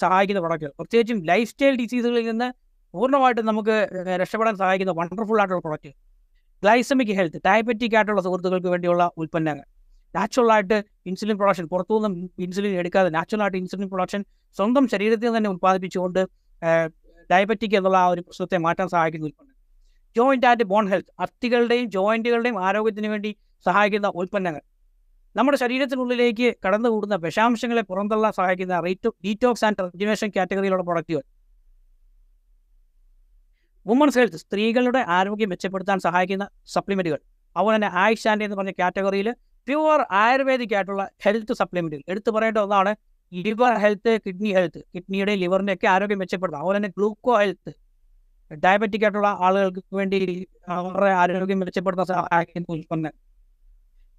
സഹായിക്കുന്ന പ്രൊഡക്റ്റുകൾ. പ്രത്യേകിച്ചും ലൈഫ് സ്റ്റൈൽ ഡിസീസുകളിൽ നിന്ന് പൂർണ്ണമായിട്ടും നമുക്ക് രക്ഷപ്പെടാൻ സഹായിക്കുന്ന വണ്ടർഫുൾ ആയിട്ടുള്ള പ്രൊഡക്റ്റ്. ഗ്ലൈസമിക് ഹെൽത്ത്, ഡയബറ്റിക് ആയിട്ടുള്ള സുഹൃത്തുക്കൾക്ക് വേണ്ടിയുള്ള ഉൽപ്പന്നങ്ങൾ. നാച്ചുറലായിട്ട് ഇൻസുലിൻ പ്രൊഡക്ഷൻ, പുറത്തുനിന്നും ഇൻസുലിൻ എടുക്കാതെ നാച്ചുറലായിട്ട് ഇൻസുലിൻ പ്രൊഡക്ഷൻ സ്വന്തം ശരീരത്തിൽ തന്നെ ഉൽപ്പാദിപ്പിച്ചുകൊണ്ട് ഡയബറ്റിക് എന്നുള്ള ആ ഒരു പ്രശ്നത്തെ മാറ്റാൻ സഹായിക്കുന്ന ഉൽപ്പന്നം. ജോയിന്റ് ആൻഡ് ബോൺ ഹെൽത്ത്, അസ്ഥികളുടെയും ജോയിന്റുകളുടെയും ആരോഗ്യത്തിന് വേണ്ടി സഹായിക്കുന്ന ഉൽപ്പന്നങ്ങൾ. നമ്മുടെ ശരീരത്തിനുള്ളിലേക്ക് കടന്നുകൂടുന്ന വിഷാംശങ്ങളെ പുറന്തള്ളാൻ സഹായിക്കുന്ന ഡീറ്റോക്സ് ആൻഡ് റെജുനേഷൻ കാറ്റഗറിയിലുള്ള പ്രൊഡക്റ്റുകൾ. വുമൺസ് ഹെൽത്ത്, സ്ത്രീകളുടെ ആരോഗ്യം മെച്ചപ്പെടുത്താൻ സഹായിക്കുന്ന സപ്ലിമെന്റുകൾ. അതുപോലെ തന്നെ ആയുഷ് ആൻഡ് എന്ന് പറഞ്ഞ കാറ്റഗറിയിൽ പ്യുവർ ആയുർവേദിക് ആയിട്ടുള്ള ഹെൽത്ത് സപ്ലിമെന്റുകൾ. എടുത്തു പറയേണ്ട ഒന്നാണ് ലിവർ ഹെൽത്ത്, കിഡ്നി ഹെൽത്ത്, കിഡ്നിയുടെ ലിവറിൻ്റെ ഒക്കെ ആരോഗ്യം മെച്ചപ്പെടുത്താം. അതുപോലെ തന്നെ ഗ്ലൂക്കോ ഹെൽത്ത്, ഡയബറ്റിക് ആയിട്ടുള്ള ആളുകൾക്ക് വേണ്ടി അവരുടെ ആരോഗ്യം മെച്ചപ്പെടുത്താൻ സഹായിക്കുന്ന ഉൽപ്പന്നം.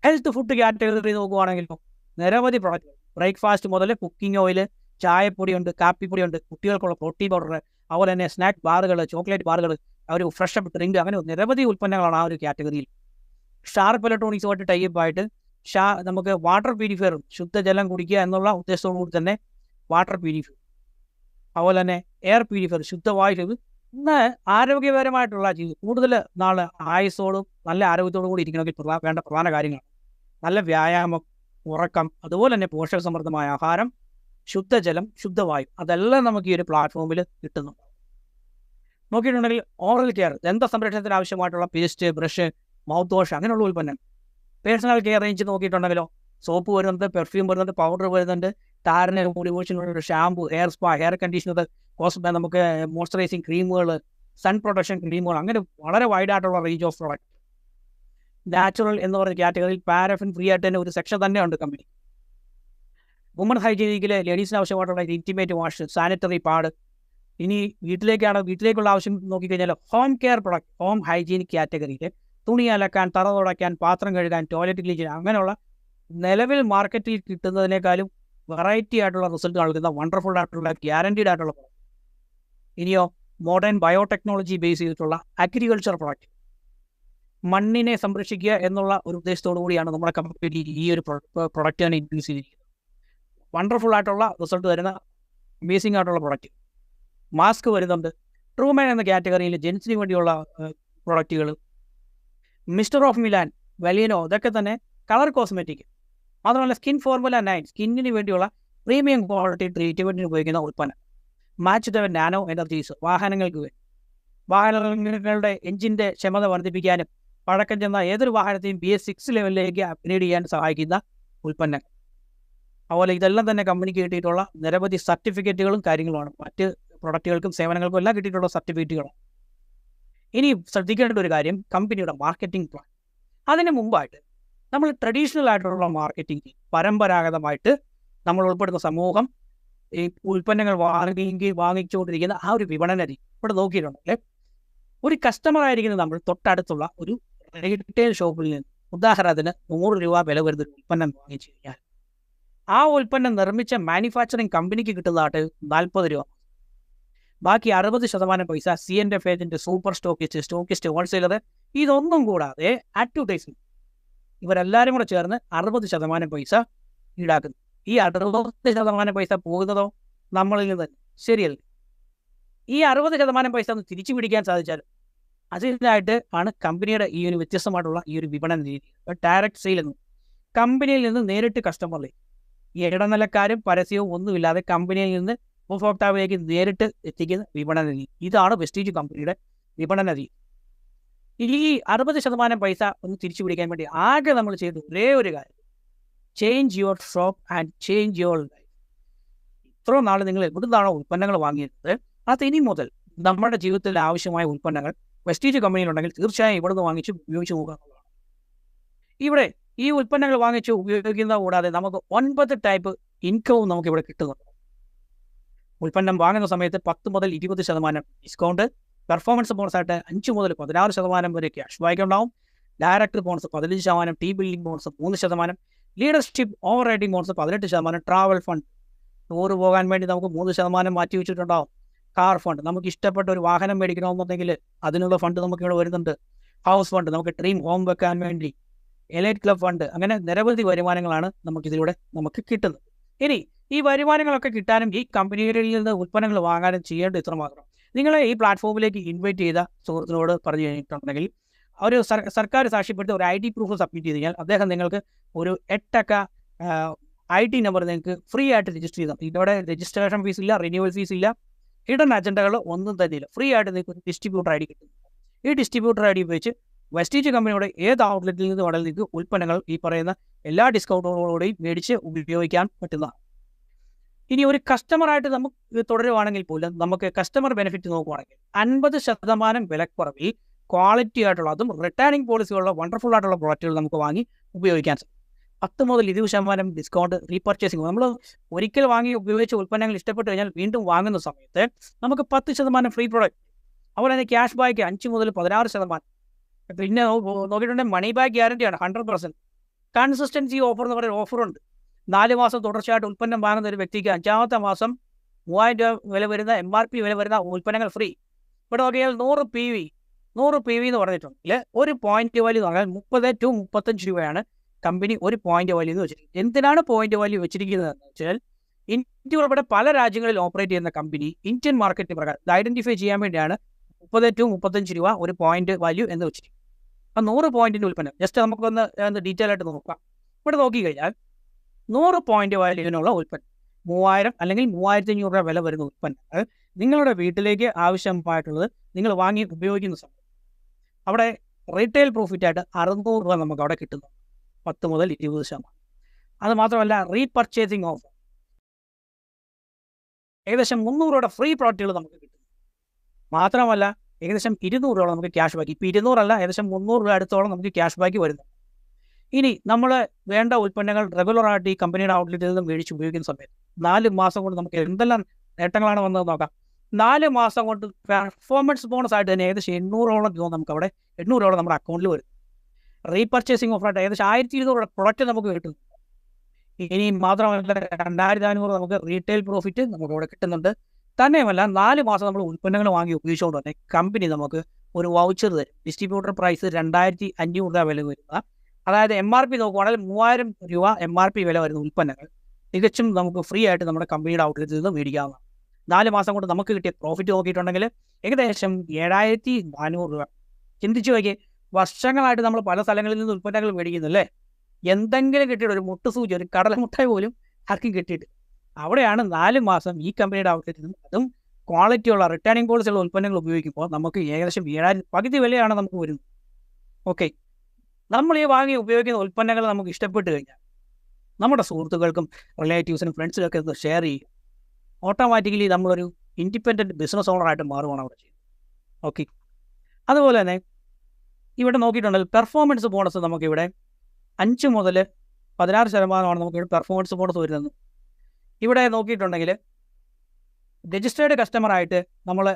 ഹെൽത്ത് ഫുഡ് കാറ്റഗറി നോക്കുകയാണെങ്കിലോ നിരവധി പ്രോഡക്റ്റുകൾ. ബ്രേക്ക്ഫാസ്റ്റ് മുതൽ കുക്കിംഗ് ഓയിൽ, ചായപ്പൊടിയുണ്ട്, കാപ്പിപ്പൊടിയുണ്ട്, കുട്ടികൾക്കുള്ള പ്രോട്ടീൻ പൗഡർ, അതുപോലെ തന്നെ സ്നാക്ക് ബാറുകൾ, ചോക്ലേറ്റ് ബാറുകൾ, ഒരു ഫ്രഷ് അപ്പ് ഡ്രിങ്ക്, അങ്ങനെ നിരവധി ഉൽപ്പന്നങ്ങളാണ് ആ ഒരു കാറ്റഗറിയിൽ. ഷാർപ്പ് ഇലക്ട്രോണിക്സുമായിട്ട് ടൈപ്പായിട്ട് നമുക്ക് വാട്ടർ പ്യൂരിഫയറും, ശുദ്ധജലം കുടിക്കുക എന്നുള്ള ഉദ്ദേശത്തോടു കൂടി തന്നെ വാട്ടർ പ്യൂരിഫയർ, അതുപോലെ തന്നെ എയർ പ്യൂരിഫയർ, ശുദ്ധവായു. ഇന്ന് ആരോഗ്യപരമായിട്ടുള്ള ജീവിതം കൂടുതൽ നാൾ ആയുസ്സോടും നല്ല ആരോഗ്യത്തോടും കൂടി ഇരിക്കണമെങ്കിൽ വേണ്ട പ്രധാന കാര്യങ്ങൾ നല്ല വ്യായാമം, ഉറക്കം, അതുപോലെ തന്നെ പോഷകസമൃദ്ധമായ ആഹാരം, ശുദ്ധജലം, ശുദ്ധവായു, അതെല്ലാം നമുക്ക് ഈ ഒരു പ്ലാറ്റ്ഫോമിൽ കിട്ടുന്നുണ്ട്. നോക്കിയിട്ടുണ്ടെങ്കിൽ ഓറൽ കെയർ, ദന്ത സംരക്ഷണത്തിന് ആവശ്യമായിട്ടുള്ള പേസ്റ്റ്, ബ്രഷ്, മൗത്ത് വാഷ്, അങ്ങനെയുള്ള ഉൽപ്പന്നം. പേഴ്സണൽ കെയർ റേഞ്ച് നോക്കിയിട്ടുണ്ടെങ്കിലോ സോപ്പ് വരുന്നുണ്ട്, പെർഫ്യൂം വരുന്നുണ്ട്, പൗഡർ വരുന്നുണ്ട്, താരന് മുടി കൊഴിച്ചിലുള്ള shampoo, hair spa, hair conditioner, നമുക്ക് മോയ്സ്ചറൈസിങ് ക്രീമുകൾ, സൺ പ്രൊട്ടക്ഷൻ ക്രീമുകൾ, അങ്ങനെ വളരെ വൈഡ് ആയിട്ടുള്ള റേഞ്ച് ഓഫ് പ്രോഡക്റ്റ്. നാച്ചുറൽ എന്ന് പറയുന്ന കാറ്റഗറിയിൽ പാരഫിൻ ഫ്രീ ആയിട്ട് തന്നെ ഒരു സെക്ഷൻ തന്നെ ഉണ്ട് കമ്പനി. വുമൺ ഹൈജീനിക്കിൽ ലേഡീസിന് ആവശ്യമായിട്ടുള്ള ഇൻറ്റിമേറ്റ് വാഷ്, സാനിറ്ററി പാഡ്. ഇനി വീട്ടിലേക്കുള്ള ആവശ്യം നോക്കിക്കഴിഞ്ഞാൽ home care product, home hygienic കാറ്റഗറിയിൽ തുണി അലക്കാൻ, തറ തുടയ്ക്കാൻ, പാത്രം കഴുകാൻ, ടോയ്ലറ്റ് ക്ലീൻ ചെയ്യാൻ, അങ്ങനെയുള്ള നിലവിൽ മാർക്കറ്റിൽ കിട്ടുന്നതിനേക്കാളും വെറൈറ്റി ആയിട്ടുള്ള റിസൾട്ട് നൽകുന്ന വണ്ടർഫുൾ ആയിട്ടുള്ള ഗ്യാരണ്ടീഡ് ആയിട്ടുള്ള പ്രൊഡക്റ്റ്. ഇനിയോ മോഡേൺ ബയോടെക്നോളജി ബേസ് ചെയ്തിട്ടുള്ള അഗ്രികൾച്ചർ പ്രൊഡക്റ്റ്. മണ്ണിനെ സംരക്ഷിക്കുക എന്നുള്ള ഒരു ഉദ്ദേശത്തോടു കൂടിയാണ് നമ്മുടെ കമ്പനി ഈ ഒരു പ്രൊഡക്റ്റ് തന്നെ ഇൻട്രൊഡ്യൂസ് ചെയ്തിരിക്കുന്നത്. വണ്ടർഫുൾ ആയിട്ടുള്ള റിസൾട്ട് തരുന്ന അമേസിംഗ് ആയിട്ടുള്ള പ്രൊഡക്റ്റ്. മാസ്ക് വരുന്നുണ്ട്. ട്രൂമാൻ എന്ന കാറ്റഗറിയിൽ ജെൻസിന് വേണ്ടിയുള്ള പ്രൊഡക്റ്റുകൾ. മിസ്റ്റർ ഓഫ് മിലാൻ, വലീനോ, ഇതൊക്കെ തന്നെ കളർ കോസ്മെറ്റിക്. മാത്രമല്ല സ്കിൻ ഫോർമുല 9, സ്കിന്നിന് വേണ്ടിയുള്ള പ്രീമിയം ക്വാളിറ്റി ട്രീറ്റ്മെൻറ്റിന് ഉപയോഗിക്കുന്ന ഉൽപ്പന്നം. മാച്ച് ദ നാനോ എനർജീസ്, വാഹനങ്ങൾക്ക് വേണ്ടി. വാഹനങ്ങളുടെ എഞ്ചിൻ്റെ ക്ഷമത വർദ്ധിപ്പിക്കാനും പഴക്കം ചെന്ന ഏതൊരു വാഹനത്തെയും BS6 ലെവലിലേക്ക് അപ്ഗ്രേഡ് ചെയ്യാൻ സഹായിക്കുന്ന ഉൽപ്പന്നം. അതുപോലെ ഇതെല്ലാം തന്നെ കമ്പനിക്ക് കിട്ടിയിട്ടുള്ള നിരവധി സർട്ടിഫിക്കറ്റുകളും കാര്യങ്ങളുമാണ്. മറ്റ് പ്രൊഡക്റ്റുകൾക്കും സേവനങ്ങൾക്കും എല്ലാം കിട്ടിയിട്ടുള്ള സർട്ടിഫിക്കറ്റുകളാണ്. ഇനി ശ്രദ്ധിക്കേണ്ട ഒരു കാര്യം കമ്പനിയുടെ മാർക്കറ്റിംഗ് പ്ലാൻ. അതിന് മുമ്പായിട്ട് നമ്മൾ ട്രഡീഷണൽ ആയിട്ടുള്ള മാർക്കറ്റിംഗ്, പരമ്പരാഗതമായിട്ട് നമ്മൾ ഉൾപ്പെടുന്ന സമൂഹം ഈ ഉൽപ്പന്നങ്ങൾ വാങ്ങിച്ചുകൊണ്ടിരിക്കുന്ന ആ ഒരു വിപണന രീതി ഇവിടെ നോക്കിയിട്ടുണ്ടെങ്കിൽ, ഒരു കസ്റ്റമർ ആയിരിക്കുന്നത് നമ്മൾ തൊട്ടടുത്തുള്ള ഒരു റീറ്റെയിൽ ഷോപ്പിൽ നിന്ന് ഉദാഹരണത്തിന് 100 രൂപ വില വരുന്ന ഒരു ഉൽപ്പന്നം വാങ്ങിച്ചു കഴിഞ്ഞാൽ ആ ഉൽപ്പന്നം നിർമ്മിച്ച മാനുഫാക്ചറിങ് കമ്പനിക്ക് കിട്ടുന്നതായിട്ട് 40 രൂപ. ബാക്കി 60% പൈസ CNF agent, super stockist, wholesaler, ഇതൊന്നും കൂടാതെ അഡ്വർടൈസ്മെന്റ്, ഇവരെല്ലാവരും കൂടെ ചേർന്ന് 60% പൈസ ഈടാക്കുന്നു. ഈ 60% പൈസ പോകുന്നതോ നമ്മളിൽ നിന്ന് തന്നെ. ശരിയല്ല? ഈ 60% പൈസ ഒന്ന് തിരിച്ചു പിടിക്കാൻ സാധിച്ചാൽ അതിനായിട്ട് ആണ് കമ്പനിയുടെ ഈ ഒരു വ്യത്യസ്തമായിട്ടുള്ള ഈ ഒരു വിപണന രീതി. ഡയറക്റ്റ് സെയിൽ എന്ന് കമ്പനിയിൽ നിന്ന് നേരിട്ട് കസ്റ്റമറിലേക്ക്, ഈ ഇടനിലക്കാരും പരസ്യവും ഒന്നുമില്ലാതെ കമ്പനിയിൽ നിന്ന് ഉപഭോക്താവിലേക്ക് നേരിട്ട് എത്തിക്കുന്ന വിപണന രീതി. ഇതാണ് വെസ്റ്റീജ് കമ്പനിയുടെ വിപണന രീതി. ഈ 60% പൈസ ഒന്ന് തിരിച്ചു പിടിക്കാൻ വേണ്ടി ആകെ നമ്മൾ ചെയ്ത ഒരേ ഒരു കാര്യം, change your shop and change your life. ഇത്രയും നാൾ നിങ്ങൾ എവിടുന്നാണോ ഉൽപ്പന്നങ്ങൾ വാങ്ങിയിരുന്നത്, അത് ഇനി മുതൽ നമ്മുടെ ജീവിതത്തിൽ ആവശ്യമായ ഉൽപ്പന്നങ്ങൾ വെസ്റ്റീജ് കമ്പനിയിലുണ്ടെങ്കിൽ തീർച്ചയായും ഇവിടുന്ന് വാങ്ങിച്ച് ഉപയോഗിച്ച് നോക്കുക എന്നുള്ളതാണ്. ഇവിടെ ഈ ഉൽപ്പന്നങ്ങൾ വാങ്ങിച്ച് ഉപയോഗിക്കുന്ന കൂടാതെ നമുക്ക് 9 ടൈപ്പ് ഇൻകവും നമുക്ക് ഇവിടെ കിട്ടുന്നുണ്ട്. ഉൽപ്പന്നം വാങ്ങുന്ന സമയത്ത് 10 മുതൽ 20% ഡിസ്കൗണ്ട്, പെർഫോമൻസ് ബോണസായിട്ട് 5 മുതൽ 16% വരെ ക്യാഷ് ബാക്ക് ഉണ്ടാവും, director bonus 15%, team building bonus 3%, leadership over riding bonus 18%, travel fund, tour പോകാൻ വേണ്ടി നമുക്ക് 3% മാറ്റി വെച്ചിട്ടുണ്ടാവും, കാർ ഫണ്ട്, നമുക്ക് ഇഷ്ടപ്പെട്ട ഒരു വാഹനം മേടിക്കണമെന്നുണ്ടെങ്കിൽ അതിനുള്ള ഫണ്ട് നമുക്ക് ഇവിടെ വരുന്നുണ്ട്, ഹൗസ് ഫണ്ട്, നമുക്ക് ഡ്രീം ഹോം വെക്കാൻ വേണ്ടി, എലൈറ്റ് ക്ലബ് ഫണ്ട്, അങ്ങനെ നിരവധി വരുമാനങ്ങളാണ് നമുക്കിതിലൂടെ നമുക്ക് കിട്ടുന്നത്. ഇനി ഈ വരുമാനങ്ങളൊക്കെ കിട്ടാനും ഈ കമ്പനികളിൽ നിന്ന് ഉൽപ്പന്നങ്ങൾ വാങ്ങാനും ചെയ്യേണ്ട ഇത്ര മാത്രം. നിങ്ങളെ ഈ പ്ലാറ്റ്ഫോമിലേക്ക് ഇൻവൈറ്റ് ചെയ്ത സുഹൃത്തിനോട് പറഞ്ഞു കഴിഞ്ഞിട്ടുണ്ടെങ്കിൽ ഒരു സർക്കാർ സാക്ഷ്യപ്പെടുത്തി ഒരു ID പ്രൂഫ് സബ്മിറ്റ് ചെയ്ത് കഴിഞ്ഞാൽ അദ്ദേഹം നിങ്ങൾക്ക് ഒരു 8 അക്ക ID നമ്പർ നിങ്ങൾക്ക് ഫ്രീ ആയിട്ട് രജിസ്റ്റർ ചെയ്താൽ, ഇതോടെ രജിസ്ട്രേഷൻ ഫീസ് ഇല്ല, റിന്യൂവൽ ഫീസ് ഇല്ല, ഹിഡൻ അജണ്ടകൾ ഒന്നും തന്നെ ഇല്ല. ഫ്രീ ആയിട്ട് നിങ്ങൾക്ക് ഒരു ഡിസ്ട്രിബ്യൂട്ടർ ID കിട്ടും. ഈ ഡിസ്ട്രിബ്യൂട്ടർ ID ഉപയോഗിച്ച് വെസ്റ്റീജ് കമ്പനിയുടെ ഏത് ഔട്ട്ലെറ്റിൽ നിന്ന് വേണമെങ്കിൽ നിങ്ങൾക്ക് ഉൽപ്പന്നങ്ങൾ ഈ പറയുന്ന എല്ലാ ഡിസ്കൗണ്ടുകളോടെയും മേടിച്ച് ഉപയോഗിക്കാൻ പറ്റുന്നതാണ്. ഇനി ഒരു കസ്റ്റമറായിട്ട് നമുക്ക് തുടരുവാണെങ്കിൽ പോലും നമുക്ക് കസ്റ്റമർ ബെനിഫിറ്റ് നോക്കുവാണെങ്കിൽ 50% വിലക്കുറവിൽ ക്വാളിറ്റി ആയിട്ടുള്ള, അതും റിട്ടേണിംഗ് പോളിസിയുള്ള വണ്ടർഫുൾ ആയിട്ടുള്ള പ്രോഡക്റ്റുകൾ നമുക്ക് വാങ്ങി ഉപയോഗിക്കാൻ സാധിക്കും. 10 മുതൽ 20% ഡിസ്കൗണ്ട് റീപർച്ചേസിംഗ്. നമ്മൾ ഒരിക്കൽ വാങ്ങി ഉപയോഗിച്ച ഉൽപ്പന്നങ്ങൾ ഇഷ്ടപ്പെട്ട് കഴിഞ്ഞാൽ വീണ്ടും വാങ്ങുന്ന സമയത്ത് നമുക്ക് 10% ഫ്രീ പ്രോഡക്റ്റ്. അതുപോലെ തന്നെ ക്യാഷ് ബാക്ക് 5 മുതൽ 16%. പിന്നെ നോക്കിയിട്ടുണ്ടെങ്കിൽ മണി ബാക്ക് ഗ്യാരണ്ടിയാണ് 100%. കൺസിസ്റ്റൻസി ഓഫർ എന്ന് പറയുന്ന ഓഫറുണ്ട്. 4 മാസം തുടർച്ചയായിട്ട് ഉൽപ്പന്നം വാങ്ങുന്ന ഒരു വ്യക്തിക്ക് 5ാമത്തെ മാസം 3000 രൂപ വില വരുന്ന MRP വില വരുന്ന ഉൽപ്പന്നങ്ങൾ ഫ്രീ. ഇവിടെ നോക്കിയാൽ 100 PV എന്ന് പറഞ്ഞിട്ടുണ്ടെങ്കിൽ ഒരു പോയിന്റ് വാല്യൂ എന്ന് പറഞ്ഞാൽ 30 to 35 രൂപയാണ് കമ്പനി ഒരു പോയിന്റ് വാല്യൂ എന്ന് വെച്ചിരിക്കുന്നത്. എന്തിനാണ് പോയിന്റ് വാല്യൂ വെച്ചിരിക്കുന്നത് എന്ന് വെച്ചാൽ, ഇന്ത്യ ഉൾപ്പെടെ പല രാജ്യങ്ങളിൽ ഓപ്പറേറ്റ് ചെയ്യുന്ന കമ്പനി ഇന്ത്യൻ മാർക്കറ്റ് പ്രകാരം ഐഡന്റിഫൈ ചെയ്യാൻ വേണ്ടിയാണ് 30 to 35 രൂപ ഒരു പോയിന്റ് വാല്യൂ എന്ന് വെച്ചിരിക്കുന്നത്. അപ്പം 100 പോയിന്റിൻ്റെ ഉൽപ്പന്നം ജസ്റ്റ് നമുക്കൊന്ന് ഡീറ്റെയിൽ ആയിട്ട് നോക്കാം. ഇവിടെ നോക്കിക്കഴിഞ്ഞാൽ 100 പോയിന്റ് വാല്യൂവിനുള്ള ഉൽപ്പന്നം 3000 അല്ലെങ്കിൽ 3500 രൂപ വില വരുന്ന ഉൽപ്പന്നങ്ങൾ നിങ്ങളുടെ വീട്ടിലേക്ക് ആവശ്യമായിട്ടുള്ളത് നിങ്ങൾ വാങ്ങി ഉപയോഗിക്കുന്ന സമയം അവിടെ റീറ്റെയിൽ പ്രോഫിറ്റായിട്ട് 600 രൂപ നമുക്ക് അവിടെ കിട്ടുന്നു. 10 മുതൽ 20%. അത് മാത്രമല്ല റീപർച്ചേസിംഗ് ഓഫർ ഏകദേശം 300 രൂപയുടെ ഫ്രീ പ്രോഡക്റ്റുകൾ നമുക്ക് കിട്ടും. മാത്രമല്ല ഏകദേശം 200 രൂപ നമുക്ക് ക്യാഷ് ബാക്ക്. ഇപ്പോൾ 200 അല്ല, ഏകദേശം 300 രൂപ അടുത്തോളം നമുക്ക് ക്യാഷ് ബാക്ക് വരുന്നു. ഇനി നമ്മൾ വേണ്ട ഉൽപ്പന്നങ്ങൾ റെഗുലറായിട്ട് ഈ കമ്പനിയുടെ ഔട്ട്ലെറ്റിൽ നിന്ന് മേടിച്ച് ഉപയോഗിക്കുന്ന സമയത്ത് 4 മാസം കൊണ്ട് നമുക്ക് എന്തെല്ലാം നേട്ടങ്ങളാണ് വന്നത് നോക്കാം. 4 മാസം കൊണ്ട് പെർഫോമൻസ് ബോണസ് ആയിട്ട് തന്നെ ഏകദേശം 800ഓളം രൂപ നമുക്ക് അവിടെ 800 രൂപ നമ്മുടെ അക്കൗണ്ടിൽ വരും. റീപർച്ചേസിംഗ് ഓഫറായിട്ട് ഏകദേശം 1200 പ്രൊഡക്റ്റ് നമുക്ക് കിട്ടും. ഇനി മാത്രമല്ല 2500 നമുക്ക് റീറ്റെയിൽ പ്രോഫിറ്റ് നമുക്ക് ഇവിടെ കിട്ടുന്നുണ്ട്. തന്നെയുമല്ല 4 മാസം നമ്മൾ ഉൽപ്പന്നങ്ങൾ വാങ്ങി ഉപയോഗിച്ചുകൊണ്ട് തന്നെ കമ്പനി നമുക്ക് ഒരു വൗച്ചർ തരും. ഡിസ്ട്രിബ്യൂട്ടർ പ്രൈസ് 2500 രൂപ വില വരുന്ന, അതായത് MRP നോക്കുവാണെങ്കിൽ 3000 രൂപ MRP വില വരുന്ന ഉൽപ്പന്നങ്ങൾ തികച്ചും നമുക്ക് ഫ്രീ ആയിട്ട് നമ്മുടെ കമ്പനിയുടെ ഔട്ട്ലെറ്റിൽ നിന്ന് മേടിക്കാവുന്നതാണ്. 4 മാസം കൊണ്ട് നമുക്ക് കിട്ടിയ പ്രോഫിറ്റ് നോക്കിയിട്ടുണ്ടെങ്കിൽ ഏകദേശം 7400 രൂപ. ചിന്തിച്ചു നോക്കിയേ, വർഷങ്ങളായിട്ട് നമ്മൾ പല സ്ഥലങ്ങളിൽ നിന്ന് ഉൽപ്പന്നങ്ങൾ മേടിക്കുന്നില്ലേ, എന്തെങ്കിലും കിട്ടിയിട്ട് ഒരു മുട്ടുസൂചി, ഒരു കടലമുട്ടായി പോലും ആർക്കും കിട്ടിയിട്ട് അവിടെയാണ് 4 മാസം ഈ കമ്പനിയുടെ ഔട്ട്ലെറ്റിൽ നിന്ന്, അതും ക്വാളിറ്റിയുള്ള റിട്ടേണിംഗ് പോളിസിയുള്ള ഉൽപ്പന്നങ്ങൾ ഉപയോഗിക്കുമ്പോൾ നമുക്ക് ഏകദേശം 7000 പകുതി വിലയാണ് നമുക്ക് വരുന്നത്. ഓക്കെ, നമ്മൾ ഈ വാങ്ങി ഉപയോഗിക്കുന്ന ഉൽപ്പന്നങ്ങൾ നമുക്ക് ഇഷ്ടപ്പെട്ട് കഴിഞ്ഞാൽ നമ്മുടെ സുഹൃത്തുക്കൾക്കും റിലേറ്റീവ്സിനും ഫ്രണ്ട്സിനൊക്കെ ഒന്ന് ഷെയർ ചെയ്യും. ഓട്ടോമാറ്റിക്കലി നമ്മളൊരു ഇൻഡിപെൻഡൻറ്റ് ബിസിനസ് ഓണറായിട്ട് മാറുകയാണ് അവിടെ ചെയ്യുന്നത്. ഓക്കെ, അതുപോലെ തന്നെ ഇവിടെ നോക്കിയിട്ടുണ്ടെങ്കിൽ പെർഫോമൻസ് ബോണസ് നമുക്കിവിടെ 5 മുതൽ 16% നമുക്കിവിടെ പെർഫോമൻസ് ബോണസ് വരുന്നത്. ഇവിടെ നോക്കിയിട്ടുണ്ടെങ്കിൽ രജിസ്റ്റേർഡ് കസ്റ്റമറായിട്ട് നമ്മൾ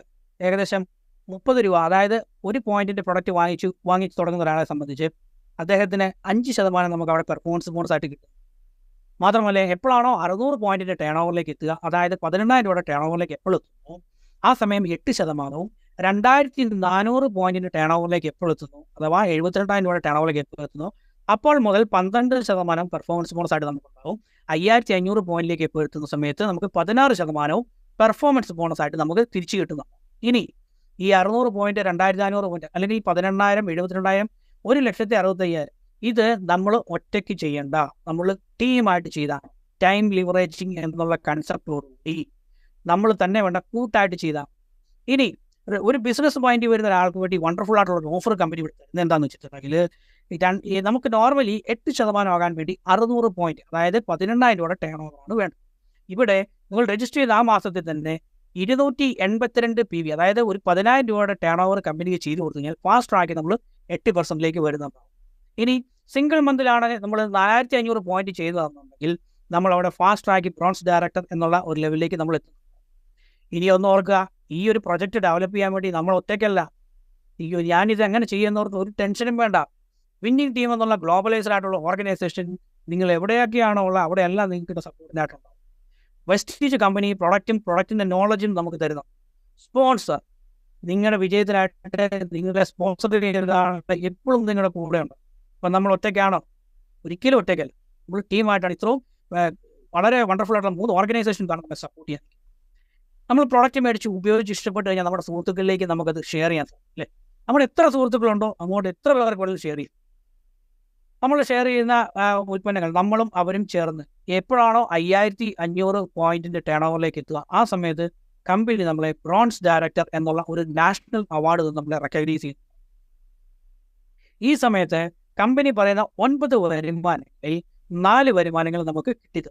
ഏകദേശം 30 രൂപ, അതായത് ഒരു പോയിന്റിൻ്റെ പ്രൊഡക്റ്റ് വാങ്ങി തുടങ്ങുന്ന ഒരാളെ സംബന്ധിച്ച് അദ്ദേഹത്തിന് 5% നമുക്ക് അവിടെ പെർഫോമൻസ് ബോണസ് ആയിട്ട് കിട്ടും. മാത്രമല്ല എപ്പോഴാണോ 600 പോയിന്റിൻ്റെ ടേൺ ഓവറിലേക്ക് എത്തുക, അതായത് 18000 രൂപയുടെ ടേൺ ഓവറിലേക്ക് എപ്പോൾ എത്തുന്നു ആ സമയം 8%, 2400 പോയിന്റിൻ്റെ ടേൺ ഓവറിലേക്ക് എപ്പോൾ എത്തുന്നു, അഥവാ 72000 രൂപയുടെ ടേൺ ഓവറിലേക്ക് എപ്പോൾ എത്തുന്നു അപ്പോൾ മുതൽ 12% പെർഫോമൻസ് ബോണസ് ആയിട്ട് നമുക്കുണ്ടാവും. 5500 പോയിന്റിലേക്ക് എപ്പോൾ എത്തുന്ന സമയത്ത് നമുക്ക് 16% പെർഫോമൻസ് ബോണസ് ആയിട്ട് നമുക്ക് തിരിച്ചു കിട്ടുന്നു. ഇനി ഈ 600 പോയിന്റ്, 2400 പോയിന്റ്, അല്ലെങ്കിൽ ഈ 18000, 72000, 1,65,000 ഇത് നമ്മൾ ഒറ്റയ്ക്ക് ചെയ്യേണ്ട, നമ്മൾ ടീമായിട്ട് ചെയ്താണ്. ടൈം ലിവറേജിങ് എന്നുള്ള കൺസെപ്റ്റോടുകൂടി നമ്മൾ തന്നെ വേണ്ട കൂട്ടായിട്ട് ചെയ്താൽ. ഇനി ഒരു ബിസിനസ് പോയിന്റ് വരുന്ന ഒരാൾക്ക് വേണ്ടി വണ്ടർഫുൾ ആയിട്ടുള്ള ഒരു ഓഫർ കമ്പനി കൊടുത്തത് എന്താണെന്ന് വെച്ചിട്ടുണ്ടെങ്കിൽ, നമുക്ക് നോർമലി 8% ആകാൻ വേണ്ടി 600 പോയിന്റ്, അതായത് 18000 രൂപയുടെ ടേൺ ഓവറാണ് വേണ്ടത്. ഇവിടെ നിങ്ങൾ രജിസ്റ്റർ ചെയ്ത ആ മാസത്തിൽ തന്നെ 282 PV, അതായത് ഒരു 10000 രൂപയുടെ ടേൺ ഓവർ കമ്പനിക്ക് ചെയ്ത് കൊടുത്തു കഴിഞ്ഞാൽ ഫാസ്റ്റ് ട്രാക്ക് നമ്മൾ 8%ലേക്ക് വരുന്നതാണ്. ഇനി സിംഗിൾ മന്തിലാണ് നമ്മൾ 4500 പോയിന്റ് ചെയ്തു തന്നുണ്ടെങ്കിൽ നമ്മളവിടെ ഫാസ്റ്റ് ട്രാക്ക് ബ്രോൺസ് ഡയറക്ടർ എന്നുള്ള ഒരു ലെവലിലേക്ക് നമ്മൾ എത്തും. ഇനി ഒന്ന് ഓർക്കുക, ഈ ഒരു പ്രൊജക്റ്റ് ഡെവലപ്പ് ചെയ്യാൻ വേണ്ടി നമ്മൾ ഒറ്റയ്ക്കല്ല. ഞാനിത് എങ്ങനെ ചെയ്യുന്നവർക്ക് ഒരു ടെൻഷനും വേണ്ട. വിന്നിംഗ് ടീം എന്നുള്ള ഗ്ലോബലൈസ്ഡ് ആയിട്ടുള്ള ഓർഗനൈസേഷൻ നിങ്ങൾ എവിടെയൊക്കെയാണോ ഉള്ളത് അവിടെയെല്ലാം നിങ്ങൾക്ക് സപ്പോർട്ടിനായിട്ടുണ്ടാവും. വെസ്റ്റീജ് കമ്പനി പ്രൊഡക്റ്റിൻ്റെ നോളജും നമുക്ക് തരുന്നു. സ്പോൺസർ നിങ്ങളുടെ വിജയത്തിനായിട്ട് നിങ്ങളുടെ സ്പോൺസർ എപ്പോഴും നിങ്ങളുടെ കൂടെ ഉണ്ട്. അപ്പം നമ്മൾ ഒറ്റയ്ക്കാണോ? ഒരിക്കലും ഒറ്റയ്ക്കല്ല. നമ്മൾ ടീമായിട്ടാണ്. ഇത്രയും വളരെ വണ്ടർഫുൾ ആയിട്ടുള്ള 3 ഓർഗനൈസേഷൻസാണ് നമ്മളെ സപ്പോർട്ട് ചെയ്യാൻ. നമ്മൾ പ്രൊഡക്റ്റ് മേടിച്ച് ഉപയോഗിച്ച് ഇഷ്ടപ്പെട്ട് കഴിഞ്ഞാൽ നമ്മുടെ സുഹൃത്തുക്കളിലേക്ക് നമുക്കത് ഷെയർ ചെയ്യാൻ സാധിക്കും അല്ലേ? നമ്മുടെ എത്ര സുഹൃത്തുക്കളുണ്ടോ അങ്ങോട്ട് എത്ര പേർക്ക് കൂടുതൽ ഷെയർ ചെയ്യും. നമ്മൾ ഷെയർ ചെയ്യുന്ന ഉൽപ്പന്നങ്ങൾ നമ്മളും അവരും ചേർന്ന് എപ്പോഴാണോ 5500 പോയിന്റിൻ്റെ ടേൺ ഓവറിലേക്ക് എത്തുക ആ സമയത്ത് കമ്പനി നമ്മളെ ബ്രോൺസ് ഡയറക്ടർ എന്നുള്ള ഒരു നാഷണൽ അവാർഡ് നമ്മളെ റെക്കഗ്നൈസ് ചെയ്യും. ഈ സമയത്ത് കമ്പനി പറയുന്ന 9 വരുമാനങ്ങളിൽ 4 വരുമാനങ്ങൾ നമുക്ക് കിട്ടിയത്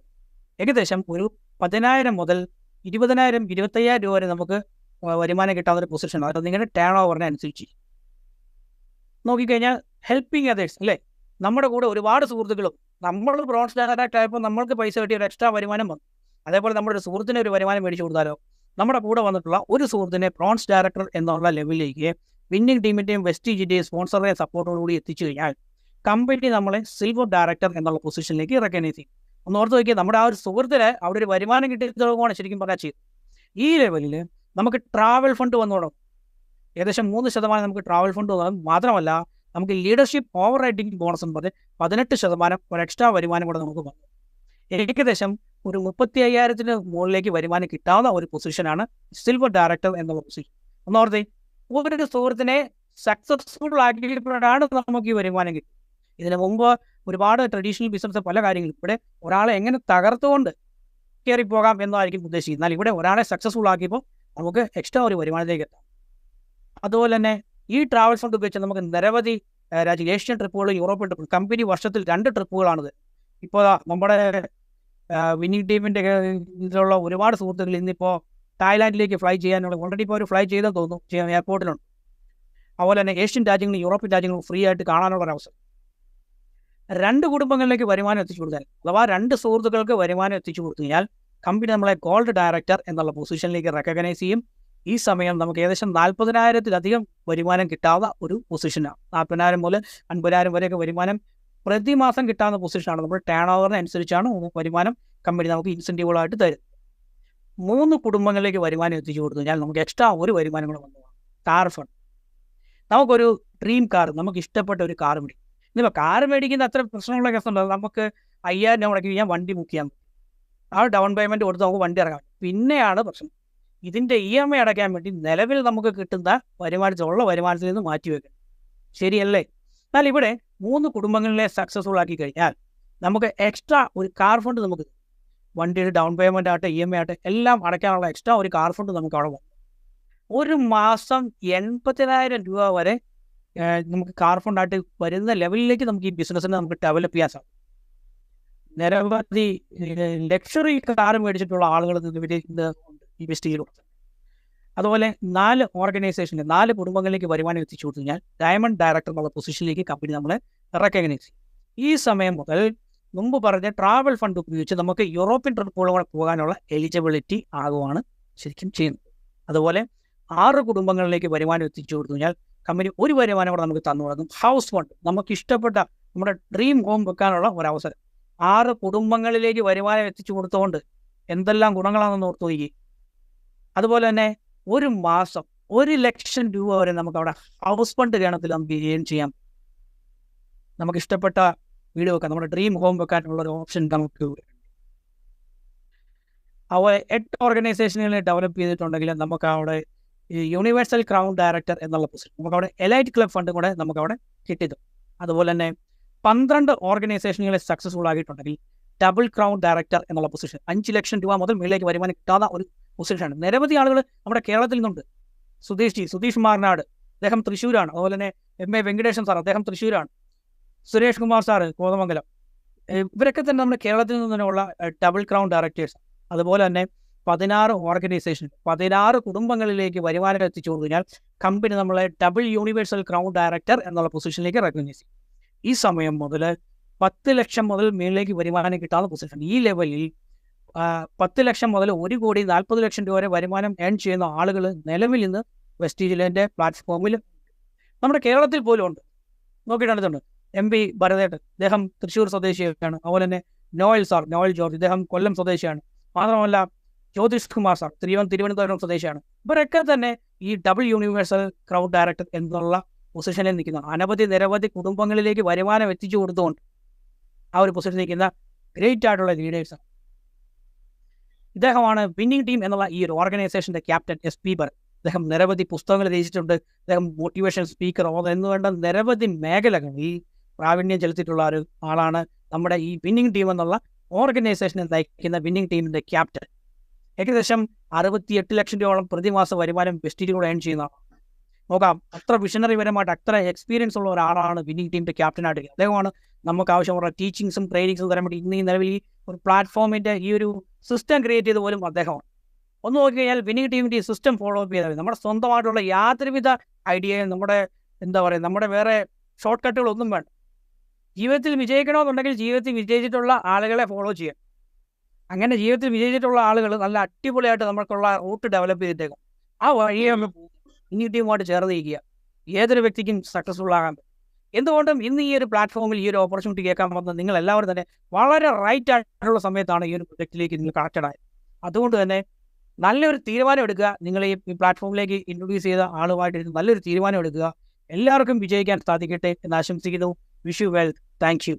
ഏകദേശം ഒരു 10,000 മുതൽ 20,000 25,000 രൂപ വരെ നമുക്ക് വരുമാനം കിട്ടാവുന്ന ഒരു പൊസിഷനാണ്. അത് നിങ്ങളുടെ ടേൺ ഓവറിനെ അനുസരിച്ച് നോക്കിക്കഴിഞ്ഞാൽ ഹെൽപ്പിംഗ് അതേഴ്സ് അല്ലേ, നമ്മുടെ കൂടെ ഒരുപാട് സുഹൃത്തുക്കളും നമ്മൾ ബ്രോൺസ് ഡയറക്റ്റ് ആയപ്പോൾ നമ്മൾക്ക് പൈസ കിട്ടിയ ഒരു എക്സ്ട്രാ വരുമാനം വന്നു. അതേപോലെ നമ്മുടെ ഒരു സുഹൃത്തിന് ഒരു വരുമാനം മേടിച്ചു കൊടുത്താലോ, നമ്മുടെ കൂടെ വന്നിട്ടുള്ള ഒരു സുഹൃത്തിനെ ബ്രോൺസ് ഡയറക്ടർ എന്നുള്ള ലെവലിലേക്ക് വിന്നിംഗ് ടീമിൻ്റെയും വെസ്റ്റീജിൻ്റെയും സ്പോൺസറുടെയും സപ്പോർട്ടോടുകൂടി എത്തിച്ചു കഴിഞ്ഞാൽ കമ്പനി നമ്മളെ സിൽവർ ഡയറക്ടർ എന്നുള്ള പൊസിഷനിലേക്ക് റെക്കഗ്നൈസ് ചെയ്യും. ഒന്ന് ഓർത്ത് നോക്കിയാൽ നമ്മുടെ ആ ഒരു സുഹൃത്തിന് അവിടെ ഒരു വരുമാനം കിട്ടിയതുകൊണ്ടാണ് ശരിക്കും പറഞ്ഞാൽ ചെയ്തത്. ഈ ലെവലിൽ നമുക്ക് ട്രാവൽ ഫണ്ട് വന്നോളും. ഏകദേശം 3% നമുക്ക് ട്രാവൽ ഫണ്ട് വന്നതും മാത്രമല്ല, നമുക്ക് ലീഡർഷിപ്പ് ഓവർ റൈഡിംഗ് ബോണസ് എന്ന് പറഞ്ഞ് 18% ഒരു എക്സ്ട്രാ വരുമാനം കൂടെ നമുക്ക് വന്നു. ഏകദേശം ഒരു 35,000 മുകളിലേക്ക് വരുമാനം കിട്ടാവുന്ന ഒരു പൊസിഷനാണ് സിൽവർ ഡയറക്ടർ എന്നുള്ള പൊസിഷൻ. ഒന്നോർത്തേ, ഒരു സുഹൃത്തിനെ സക്സസ്ഫുൾ ആക്കിയപ്പോഴാണ് നമുക്ക് ഈ വരുമാനം കിട്ടും. ഇതിനു മുമ്പ് ഒരുപാട് ട്രഡീഷണൽ ബിസിനസ് പല കാര്യങ്ങളും ഇവിടെ ഒരാളെ എങ്ങനെ തകർത്തുകൊണ്ട് കയറിപ്പോകാം എന്നായിരിക്കും ഉദ്ദേശിക്കുന്നത്. എന്നാൽ ഇവിടെ ഒരാളെ സക്സസ്ഫുൾ ആക്കിയപ്പോൾ നമുക്ക് എക്സ്ട്രാ ഒരു വരുമാനത്തിലേക്ക് എത്താം. അതുപോലെ തന്നെ ഈ ട്രാവൽ ഫണ്ട് ഉപയോഗിച്ച് നമുക്ക് നിരവധി ഏഷ്യൻ ട്രിപ്പുകൾ, യൂറോപ്യൻ ട്രിപ്പുകൾ, കമ്പനി വർഷത്തിൽ 2 ട്രിപ്പുകളാണിത്. ഇപ്പോൾ നമ്മുടെ വിന്നിംഗ് ടീമിൻ്റെ ഇതിലുള്ള ഒരുപാട് സുഹൃത്തുക്കൾ ഇന്നിപ്പോൾ തായ്ലാൻഡിലേക്ക് ഫ്ലൈ ചെയ്യാനുള്ള ഓൾറെഡി ഇപ്പോൾ ഒരു ഫ്ലൈ ചെയ്തെന്ന് തോന്നുന്നു, എയർപോർട്ടിലുണ്ട്. അതുപോലെ തന്നെ ഏഷ്യൻ രാജ്യങ്ങളും യൂറോപ്യൻ രാജ്യങ്ങളും ഫ്രീ ആയിട്ട് കാണാനുള്ള ഒരു അവസരം. 2 കുടുംബങ്ങളിലേക്ക് വരുമാനം എത്തിച്ചു കൊടുത്താൽ, അഥവാ 2 സുഹൃത്തുക്കൾക്ക് വരുമാനം എത്തിച്ചു കൊടുത്തു കഴിഞ്ഞാൽ കമ്പനി നമ്മളെ ഗോൾഡ് ഡയറക്ടർ എന്നുള്ള പൊസിഷനിലേക്ക് റെക്കഗ്നൈസ് ചെയ്യും. ഈ സമയം നമുക്ക് ഏകദേശം 40,000-ലധികം വരുമാനം കിട്ടാവുന്ന ഒരു പൊസിഷനാണ്. 40,000 മുതൽ 50,000 വരെയൊക്കെ വരുമാനം പ്രതിമാസം കിട്ടാവുന്ന പൊസിഷനാണ്. നമ്മുടെ ടേൺ ഓവറിന് അനുസരിച്ചാണ് വരുമാനം കമ്പനി നമുക്ക് ഇൻസെൻറ്റീവുകളായിട്ട് തരും. 3 കുടുംബങ്ങളിലേക്ക് വരുമാനം എത്തിച്ചു കൊടുത്തു കഴിഞ്ഞാൽ നമുക്ക് എക്സ്ട്രാ ഒരു വരുമാനം കൂടെ വന്നു. Car fund. നമുക്കൊരു ഡ്രീം കാർ, നമുക്ക് ഇഷ്ടപ്പെട്ട ഒരു കാർ മേടിക്കും. ഇന്നിപ്പോൾ കാർ മേടിക്കുന്ന അത്ര പ്രശ്നമുള്ള കേസുണ്ടോ? നമുക്ക് 5,000 രൂപ മുടക്കി കഴിഞ്ഞാൽ വണ്ടി ബുക്ക് ചെയ്യാൻ പറ്റും. ആ ഡൗൺ പേയ്മെൻറ്റ് കൊടുത്ത് നമുക്ക് വണ്ടി ഇറങ്ങാം. പിന്നെയാണ് പ്രശ്നം, ഇതിൻ്റെ EMI അടയ്ക്കാൻ വേണ്ടി നിലവിൽ നമുക്ക് കിട്ടുന്ന വരുമാനത്തിലുള്ള വരുമാനത്തിൽ നിന്ന് മാറ്റിവെക്കണം. ശരിയല്ലേ? എന്നാൽ ഇവിടെ 3 കുടുംബങ്ങളിലെ സക്സസ്ഫുൾ ആക്കി കഴിഞ്ഞാൽ നമുക്ക് എക്സ്ട്രാ ഒരു കാർ ഫണ്ട് നമുക്ക് വണ്ടിയുടെ ഡൗൺ പേയ്മെൻ്റ് ആട്ടെ EMI ആട്ടെ എല്ലാം അടയ്ക്കാനുള്ള എക്സ്ട്രാ ഒരു കാർ ഫണ്ട് നമുക്ക് അവിടെ വന്നു. ഒരു മാസം 80,000 രൂപ വരെ നമുക്ക് കാർ ഫണ്ടായിട്ട് വരുന്ന ലെവലിലേക്ക് നമുക്ക് ഈ ബിസിനസ്സിനെ നമുക്ക് ഡെവലപ്പ് ചെയ്യാൻ സാധിക്കും. നിരവധി ലക്ഷറി കാർ മേടിച്ചിട്ടുള്ള ആളുകൾ ഈ വെസ്റ്റിയിലുണ്ട്. അതുപോലെ 4 ഓർഗനൈസേഷന് 4 കുടുംബങ്ങളിലേക്ക് വരുമാനം എത്തിച്ചു കൊടുത്തു കഴിഞ്ഞാൽ ഡയമണ്ട് ഡയറക്ടർ എന്നുള്ള പൊസിഷനിലേക്ക് കമ്പനി നമ്മളെ റെക്കഗ്നൈസ് ചെയ്യും. ഈ സമയം മുതൽ മുമ്പ് പറഞ്ഞ ട്രാവൽ ഫണ്ട് ഉപയോഗിച്ച് നമുക്ക് യൂറോപ്യൻ ട്രിപ്പുകൾ പോകാനുള്ള എലിജിബിലിറ്റി ആകുവാണ് ശരിക്കും ചെയ്യുന്നത്. അതുപോലെ 6 കുടുംബങ്ങളിലേക്ക് വരുമാനം എത്തിച്ചു കൊടുത്തു കഴിഞ്ഞാൽ കമ്പനി ഒരു വരുമാനം കൂടെ നമുക്ക് തന്നു കൊടുക്കും. ഹൗസ് ഫണ്ട്, നമുക്ക് ഇഷ്ടപ്പെട്ട നമ്മുടെ ഡ്രീം ഹോം വെക്കാനുള്ള ഒരവസരം. 6 കുടുംബങ്ങളിലേക്ക് വരുമാനം എത്തിച്ചു കൊടുത്തുകൊണ്ട് എന്തെല്ലാം ഗുണങ്ങളാണെന്ന് ഓർത്തു നോക്കി. അതുപോലെ തന്നെ ഒരു മാസം 1,00,000 രൂപ വരെ നമുക്ക് അവിടെ ഹൗസ് ഫണ്ട് ഗണത്തിൽ നമുക്ക് ഏൺ ചെയ്യാം. നമുക്ക് ഇഷ്ടപ്പെട്ട വീട് വെക്കാം, നമ്മുടെ ഡ്രീം ഹോം വെക്കാനുള്ള ഒരു ഓപ്ഷൻ നമുക്ക്. അതുപോലെ 8 ഓർഗനൈസേഷനുകളെ ഡെവലപ്പ് ചെയ്തിട്ടുണ്ടെങ്കിൽ നമുക്ക് അവിടെ യൂണിവേഴ്സൽ ക്രൗൺ ഡയറക്ടർ എന്നുള്ള പൊസിഷൻ, നമുക്കവിടെ എലൈറ്റ് ക്ലബ് ഫണ്ട് കൂടെ നമുക്കവിടെ കിട്ടിയത്. അതുപോലെ തന്നെ 12 ഓർഗനൈസേഷനുകളെ സക്സസ്ഫുൾ ആക്കിയിട്ടുണ്ടെങ്കിൽ ഡബിൾ ക്രൗൺ ഡയറക്ടർ എന്നുള്ള പൊസിഷൻ, 5,00,000 രൂപ മുതൽ മുകളിലേക്ക് വരുമാനം കിട്ടാത്ത ഒരു പൊസിഷനാണ്. നിരവധി ആളുകൾ നമ്മുടെ കേരളത്തിൽ നിന്നുണ്ട്. സുധീഷ് മാർനാട്, അദ്ദേഹം തൃശ്ശൂരാണ്. അതുപോലെ തന്നെ MA വെങ്കടേശൻ സാർ, അദ്ദേഹം തൃശ്ശൂരാണ്. സുരേഷ് കുമാർ സാറ് കോതമംഗലം. ഇവരൊക്കെ തന്നെ നമ്മുടെ കേരളത്തിൽ നിന്നുള്ള ഡബിൾ ക്രൗൺ ഡയറക്ടേഴ്സ്. അതുപോലെ തന്നെ 16 ഓർഗനൈസേഷൻ 16 കുടുംബങ്ങളിലേക്ക് വരുമാനം എത്തിച്ചു കഴിഞ്ഞാൽ കമ്പനി നമ്മളെ ഡബിൾ യൂണിവേഴ്സൽ ക്രൗൺ ഡയറക്ടർ എന്നുള്ള പൊസിഷനിലേക്ക് റെക്കഗ്നൈസ് ചെയ്യും. ഈ സമയം മുതൽ 10,00,000 മുതൽ മേളിലേക്ക് വരുമാനം കിട്ടാവുന്ന പൊസിഷൻ. ഈ ലെവലിൽ 10,00,000 മുതൽ 1,40,00,000 രൂപ വരെ വരുമാനം ഏൺ ചെയ്യുന്ന ആളുകൾ നിലവിൽ ഇന്ന് വെസ്റ്റീജിലെ പ്ലാറ്റ്ഫോമിൽ നമ്മുടെ കേരളത്തിൽ പോലും ഉണ്ട്. നോക്കിയിട്ടുണ്ട്. MP ഭരതേട്ടൻ, അദ്ദേഹം തൃശ്ശൂർ സ്വദേശിയാണ്. അതുപോലെ തന്നെ നോയൽ ജോർജ്, ഇദ്ദേഹം കൊല്ലം സ്വദേശിയാണ്. മാത്രമല്ല ജ്യോതിഷ് കുമാർ സാർ തിരുവനന്തപുരം സ്വദേശിയാണ്. ഇവരൊക്കെ തന്നെ ഈ ഡബിൾ യൂണിവേഴ്സൽ ക്രൗഡ് ഡയറക്ടർ എന്നുള്ള പൊസിഷനിൽ നിൽക്കുന്ന നിരവധി കുടുംബങ്ങളിലേക്ക് വരുമാനം എത്തിച്ചു കൊടുത്തുകൊണ്ട് ആ ഒരു പൊസിഷനിൽ നിൽക്കുന്ന ഗ്രേറ്റ് ആയിട്ടുള്ള ലീഡേഴ്സാണ്. ഇദ്ദേഹമാണ് വിന്നിംഗ് ടീം എന്നുള്ള ഈ ഒരു ഓർഗനൈസേഷൻ്റെ ക്യാപ്റ്റൻ SP ഭരത്. അദ്ദേഹം നിരവധി പുസ്തകങ്ങൾ രചിച്ചിട്ടുണ്ട്. അദ്ദേഹം മോട്ടിവേഷൻ സ്പീക്കർ എന്ന് വേണ്ട നിരവധി മേഖലകളിൽ പ്രാവീണ്യം ചെലുത്തിയിട്ടുള്ള ഒരു ആളാണ്. നമ്മുടെ ഈ വിന്നിംഗ് ടീം എന്നുള്ള ഓർഗനൈസേഷനെ നയിക്കുന്ന വിന്നിംഗ് ടീമിൻ്റെ ക്യാപ്റ്റൻ. ഏകദേശം 68 ലക്ഷം രൂപയോളം പ്രതിമാസ വരുമാനം വെസ്റ്റീജിലൂടെ ഏൺ ചെയ്യുന്നതാണ്. നോക്കാം അത്ര വിഷണറി പരമായിട്ട് അത്ര എക്സ്പീരിയൻസ് ഉള്ള ഒരാളാണ് വിന്നിംഗ് ടീമിന്റെ ക്യാപ്റ്റനായിട്ട്. അദ്ദേഹമാണ് നമുക്ക് ആവശ്യമുള്ള ടീച്ചിങ്സും ട്രെയിനിങ്സും തരാൻ വേണ്ടി ഇന്ന് ഈ നിലവിൽ ഈ ഒരു പ്ലാറ്റ്ഫോമിന്റെ ഈ ഒരു സിസ്റ്റം ക്രിയേറ്റ് ചെയ്ത പോലും അദ്ദേഹമാണ്. ഒന്ന് നോക്കിക്കഴിഞ്ഞാൽ വിന്നിംഗ് ടീമിന്റെ ഈ സിസ്റ്റം ഫോളോ അപ്പ് ചെയ്താൽ നമ്മുടെ സ്വന്തമായിട്ടുള്ള യാതൊരുവിധ ഐഡിയയും നമ്മുടെ വേറെ ഷോർട്ട് കട്ടുകളൊന്നും വേണ്ട. ജീവിതത്തിൽ വിജയിക്കണമെന്നുണ്ടെങ്കിൽ ജീവിതത്തിൽ വിജയിച്ചിട്ടുള്ള ആളുകളെ ഫോളോ ചെയ്യാം. അങ്ങനെ ജീവിതത്തിൽ വിജയിച്ചിട്ടുള്ള ആളുകൾ നല്ല അടിപൊളിയായിട്ട് നമുക്കുള്ള റൂട്ട് ഡെവലപ്പ് ചെയ്തിട്ടേക്കും. ആ വഴിയെ ഒന്ന് വിന്നിംഗ് ടീമുമായിട്ട് ചേർന്നിരിക്കുക. ഏതൊരു വ്യക്തിക്കും സക്സസ്ഫുൾ ആകാൻ പറ്റും. എന്തുകൊണ്ടും ഇന്ന് ഈ ഒരു പ്ലാറ്റ്ഫോമിൽ ഈ ഒരു ഓപ്പർച്യൂണിറ്റി കേൾക്കാൻ വന്ന നിങ്ങൾ എല്ലാവരും തന്നെ വളരെ റൈറ്റ് ആയിട്ടുള്ള സമയത്താണ് ഈ ഒരു പ്രൊജക്റ്റിലേക്ക് നിങ്ങൾ കണക്റ്റഡ് ആയത്. അതുകൊണ്ട് തന്നെ നല്ലൊരു തീരുമാനം എടുക്കുക. നിങ്ങൾ ഈ പ്ലാറ്റ്ഫോമിലേക്ക് ഇൻട്രൊഡ്യൂസ് ചെയ്ത ആളുമായിട്ട് നല്ലൊരു തീരുമാനം എടുക്കുക. എല്ലാവർക്കും വിജയിക്കാൻ സാധിക്കട്ടെ എന്ന് ആശംസിക്കുന്നു. Wish you well. Thank you.